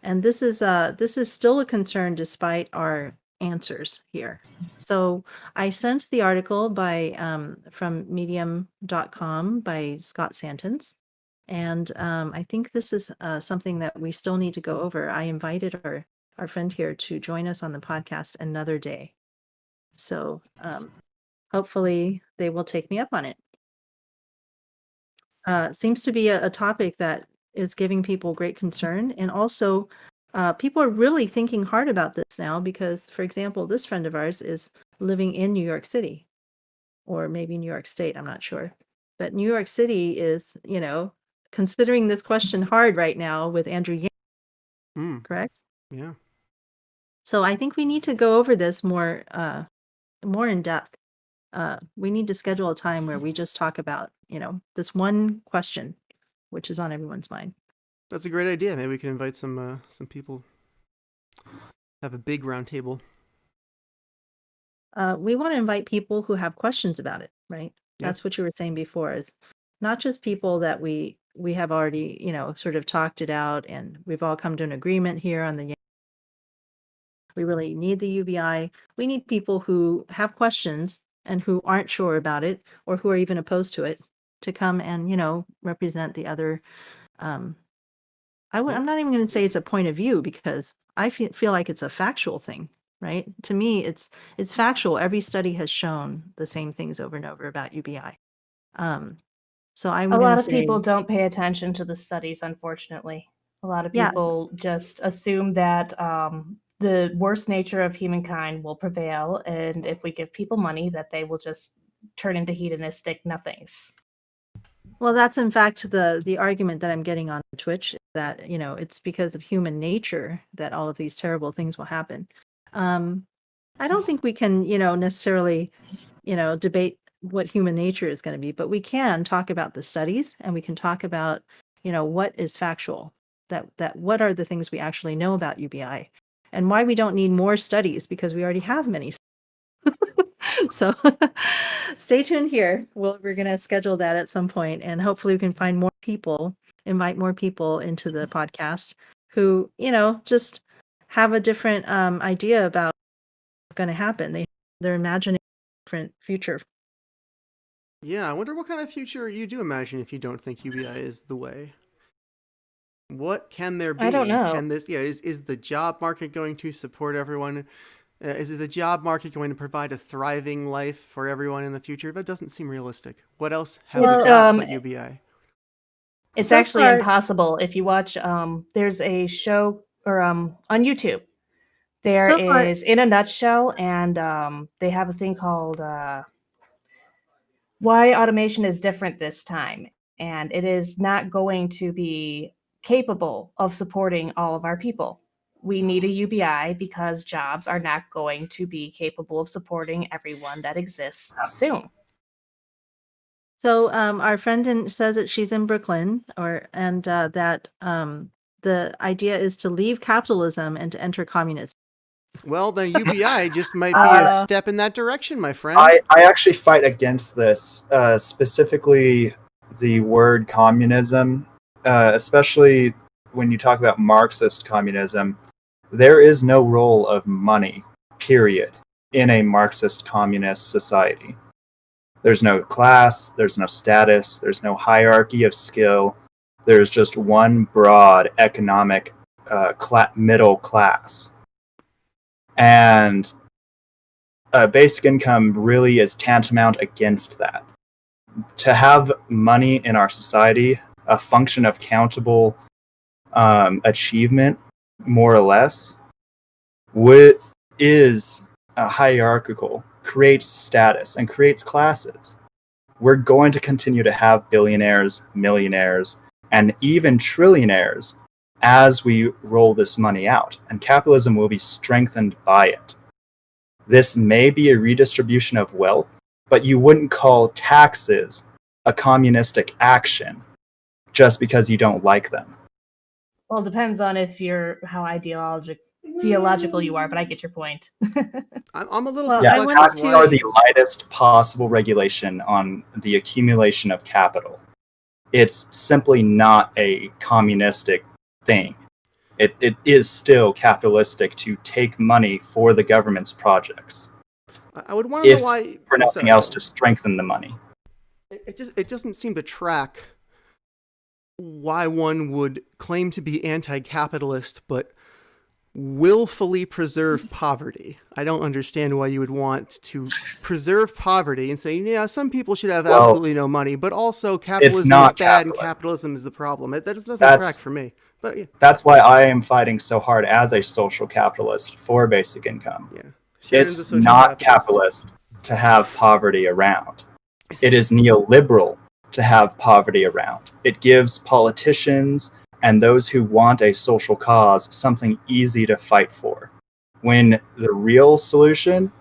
And this is still a concern despite our answers here. So I sent the article by from medium.com by Scott Santons. And I think this is something that we still need to go over. I invited our friend here to join us on the podcast another day. So hopefully they will take me up on it. Seems to be a topic that is giving people great concern. And also, people are really thinking hard about this now because, for example, this friend of ours is living in New York City, or maybe New York State, I'm not sure. But New York City is, considering this question hard right now with Andrew Yang, correct? Yeah. So I think we need to go over this more in depth. We need to schedule a time where we just talk about, this one question, which is on everyone's mind. That's a great idea. Maybe we can invite some people. Have a big round table. We want to invite people who have questions about it, right? Yeah. That's what you were saying before, is not just people that we have already, sort of talked it out and we've all come to an agreement here on the we really need the UBI. We need people who have questions and who aren't sure about it or who are even opposed to it to come and, represent the other. I'm not even going to say it's a point of view because I feel like it's a factual thing, right? To me, it's factual. Every study has shown the same things over and over about UBI. So I'm A going lot to of say people don't pay attention to the studies, unfortunately. A lot of Yes. people just assume that the worst nature of humankind will prevail, and if we give people money, that they will just turn into hedonistic nothings. Well, that's in fact the argument that I'm getting on Twitch, that, it's because of human nature that all of these terrible things will happen. I don't think we can, necessarily, debate what human nature is going to be, but we can talk about the studies, and we can talk about, what is factual, that what are the things we actually know about UBI, and why we don't need more studies, because we already have many. So stay tuned here. We're going to schedule that at some point, and hopefully we can find more people, invite more people into the podcast who, just have a different idea about what's going to happen. They're imagining a different future. Yeah, I wonder what kind of future you do imagine if you don't think UBI is the way. What can there be? I don't know. Can this? Yeah, is the job market going to support everyone? Is the job market going to provide a thriving life for everyone in the future? That doesn't seem realistic. What else have we Well, got but UBI? It's So actually far- impossible. If you watch, there's a show or on YouTube. There So far- is In a Nutshell, and they have a thing called Why Automation is Different This Time. And it is not going to be capable of supporting all of our people. We need a UBI because jobs are not going to be capable of supporting everyone that exists soon. So our friend says that she's in Brooklyn, and that the idea is to leave capitalism and to enter communism. Well, then UBI just might be a step in that direction, my friend. I actually fight against this, specifically the word communism, especially when you talk about Marxist communism. There is no role of money, period, in a Marxist communist society. There's no class, there's no status, there's no hierarchy of skill. There's just one broad economic middle class. And basic income really is tantamount against that. To have money in our society, a function of countable achievement, more or less, is hierarchical, creates status, and creates classes. We're going to continue to have billionaires, millionaires, and even trillionaires as we roll this money out, and capitalism will be strengthened by it. This may be a redistribution of wealth, but you wouldn't call taxes a communistic action just because you don't like them. Well, it depends on how ideological you are, but I get your point. I'm a little Well, perplexed I wanted as Taxes why- are the lightest possible regulation on the accumulation of capital. It's simply not a communistic thing. It is still capitalistic to take money for the government's projects, I would want to if know why. for nothing sorry. else, to strengthen the money. It doesn't seem to track why one would claim to be anti-capitalist but willfully preserve poverty. I don't understand why you would want to preserve poverty and say, yeah, some people should have absolutely no money, but also capitalism is not bad and capitalist. capitalism is the problem. That doesn't That's- track for me. But yeah, That's why I am fighting so hard as a social capitalist for basic income. yeah. Shannon's a It's social not capitalist to have poverty around. It is neoliberal to have poverty around. It gives politicians and those who want a social cause something easy to fight for, when the real solution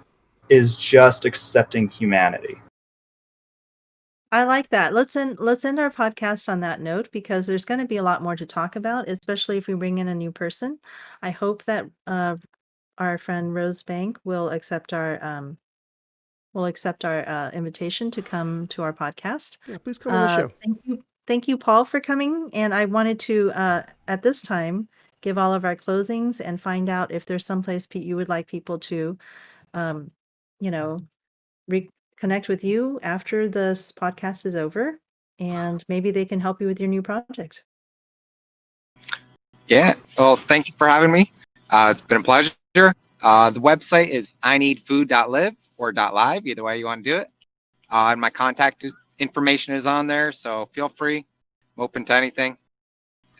is just accepting humanity. I like that. Let's end our podcast on that note, because there's going to be a lot more to talk about, especially if we bring in a new person. I hope that our friend Rosebank will accept our invitation to come to our podcast. Yeah, please come on the show. Thank you, Paul, for coming. And I wanted to, at this time, give all of our closings and find out if there's someplace, Pete, you would like people to, reconnect with you after this podcast is over, and maybe they can help you with your new project. Yeah. Well, thank you for having me. It's been a pleasure. The website is ineedfood.live or .live, either way you want to do it. And my contact information is on there, so feel free. I'm open to anything.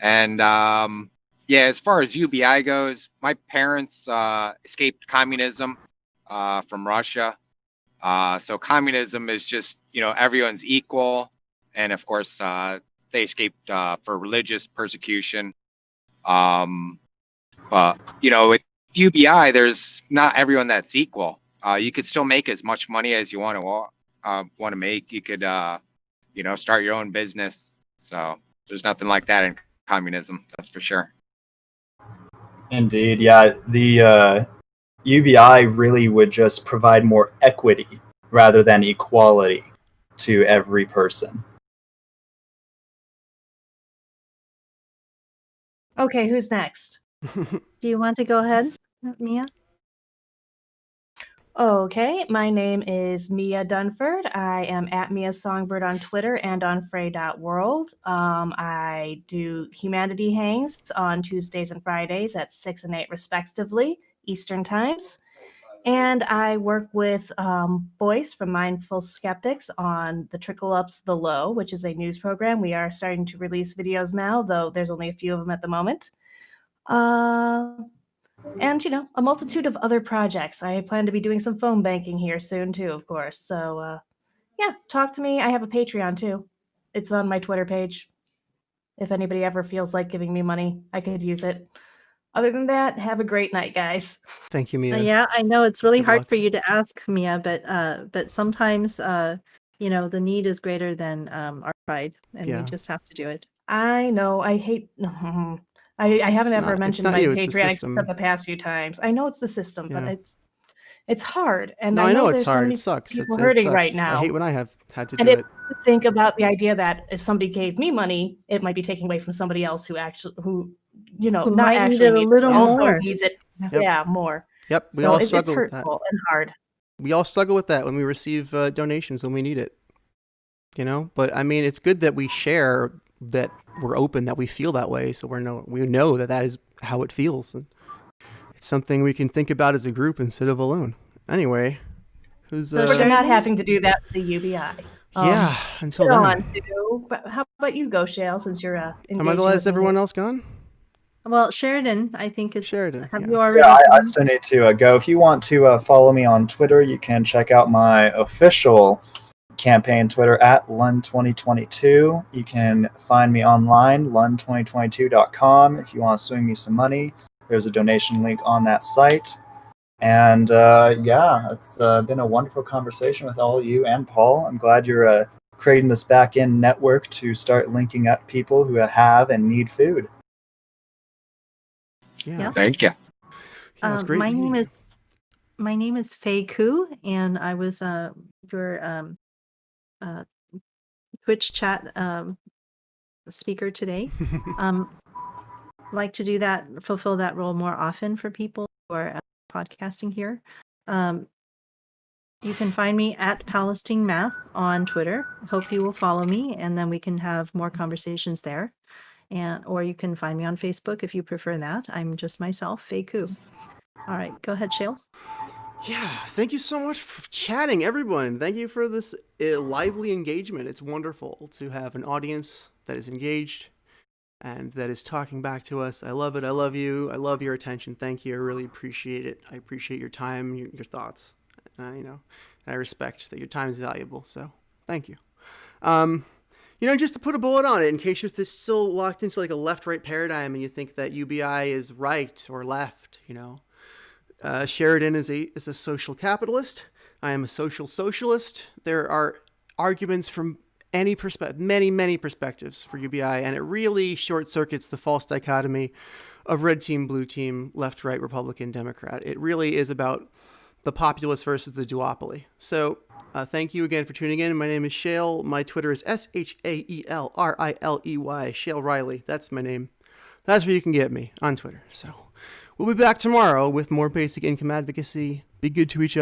And yeah, as far as UBI goes, my parents escaped communism from Russia. So communism is just, everyone's equal. And of course, they escaped for religious persecution. But, UBI, there's not everyone that's equal. You could still make as much money as you want to make. You could, start your own business. So there's nothing like that in communism. That's for sure. Indeed, yeah. The UBI really would just provide more equity rather than equality to every person. Okay, who's next? Do you want to go ahead, Mia? Okay, my name is Mia Dunford. I am at Mia Songbird on Twitter and on Frey.world. I do humanity hangs on Tuesdays and Fridays at 6 and 8 respectively, Eastern times. And I work with Boyce from Mindful Skeptics on the Trickle Ups the Low, which is a news program. We are starting to release videos now, though there's only a few of them at the moment. And, a multitude of other projects. I plan to be doing some phone banking here soon, too, of course. So, yeah, talk to me. I have a Patreon, too. It's on my Twitter page. If anybody ever feels like giving me money, I could use it. Other than that, have a great night, guys. Thank you, Mia. Yeah, I know it's really Good hard luck. for you to ask, Mia, but sometimes the need is greater than our pride, and we Yeah. just have to do it. I know. I hate. I haven't ever It's mentioned not my you, it's the Patreon system. except the past few times. I know it's the system, but Yeah. it's hard, and No, I I know know it's there's so hard. many It sucks. people It hurting sucks. right now. I hate when I have had to And do it it. think about the idea that if somebody gave me money, it might be taken away from somebody else who not might need actually it a needs it, little but also more. needs it. Yep. Yeah, more. Yep. We So all it's struggle with that. hurtful and hard. We all struggle with that when we receive donations when we need it. But I mean, it's good that we share, that we're open, that we feel that way, so we know that is how it feels, and it's something we can think about as a group instead of alone. Anyway, who's So We're not Sheridan? having to do that with the UBI. yeah? Until On then, to, but how about you go, Shale, since you're am I engaging the with last? me? Everyone else gone? Well, Sheridan, I think is. Sheridan, Have yeah. you already? Yeah, I still need to go. If you want to follow me on Twitter, you can check out my official campaign Twitter at Lund2022. You can find me online, Lund2022.com. If you want to swing me some money, there's a donation link on that site. And it's been a wonderful conversation with all of you and Paul. I'm glad you're creating this back-end network to start linking up people who have and need food. Yeah. Thank you. Yeah, it's great. My meeting name is Faye Koo, and I was your Twitch chat speaker today. you. Like to do that, fulfill that role more often for people who are podcasting here. You can find me at Palestine Math on Twitter. Hope you will follow me, and then we can have more conversations there. Or you can find me on Facebook if you prefer that. I'm just myself, Faye Koo. All right, go ahead, Shale. Yeah, thank you so much for chatting, everyone. Thank you for this lively engagement. It's wonderful to have an audience that is engaged and that is talking back to us. I love it. I love you. I love your attention. Thank you. I really appreciate it. I appreciate your time, your thoughts. I respect that your time is valuable. So thank you. Just to put a bullet on it, in case you're still locked into like a left-right paradigm and you think that UBI is right or left, Sheridan is a social capitalist. I am a social socialist. There are arguments from any perspective, many perspectives for UBI, and it really short circuits the false dichotomy of red team, blue team, left, right, Republican, Democrat. It really is about the populace versus the duopoly. So thank you again for tuning in. My name is Shale. My Twitter is ShaelRiley. Shale Riley. That's my name. That's where you can get me on Twitter. So we'll be back tomorrow with more basic income advocacy. Be good to each other.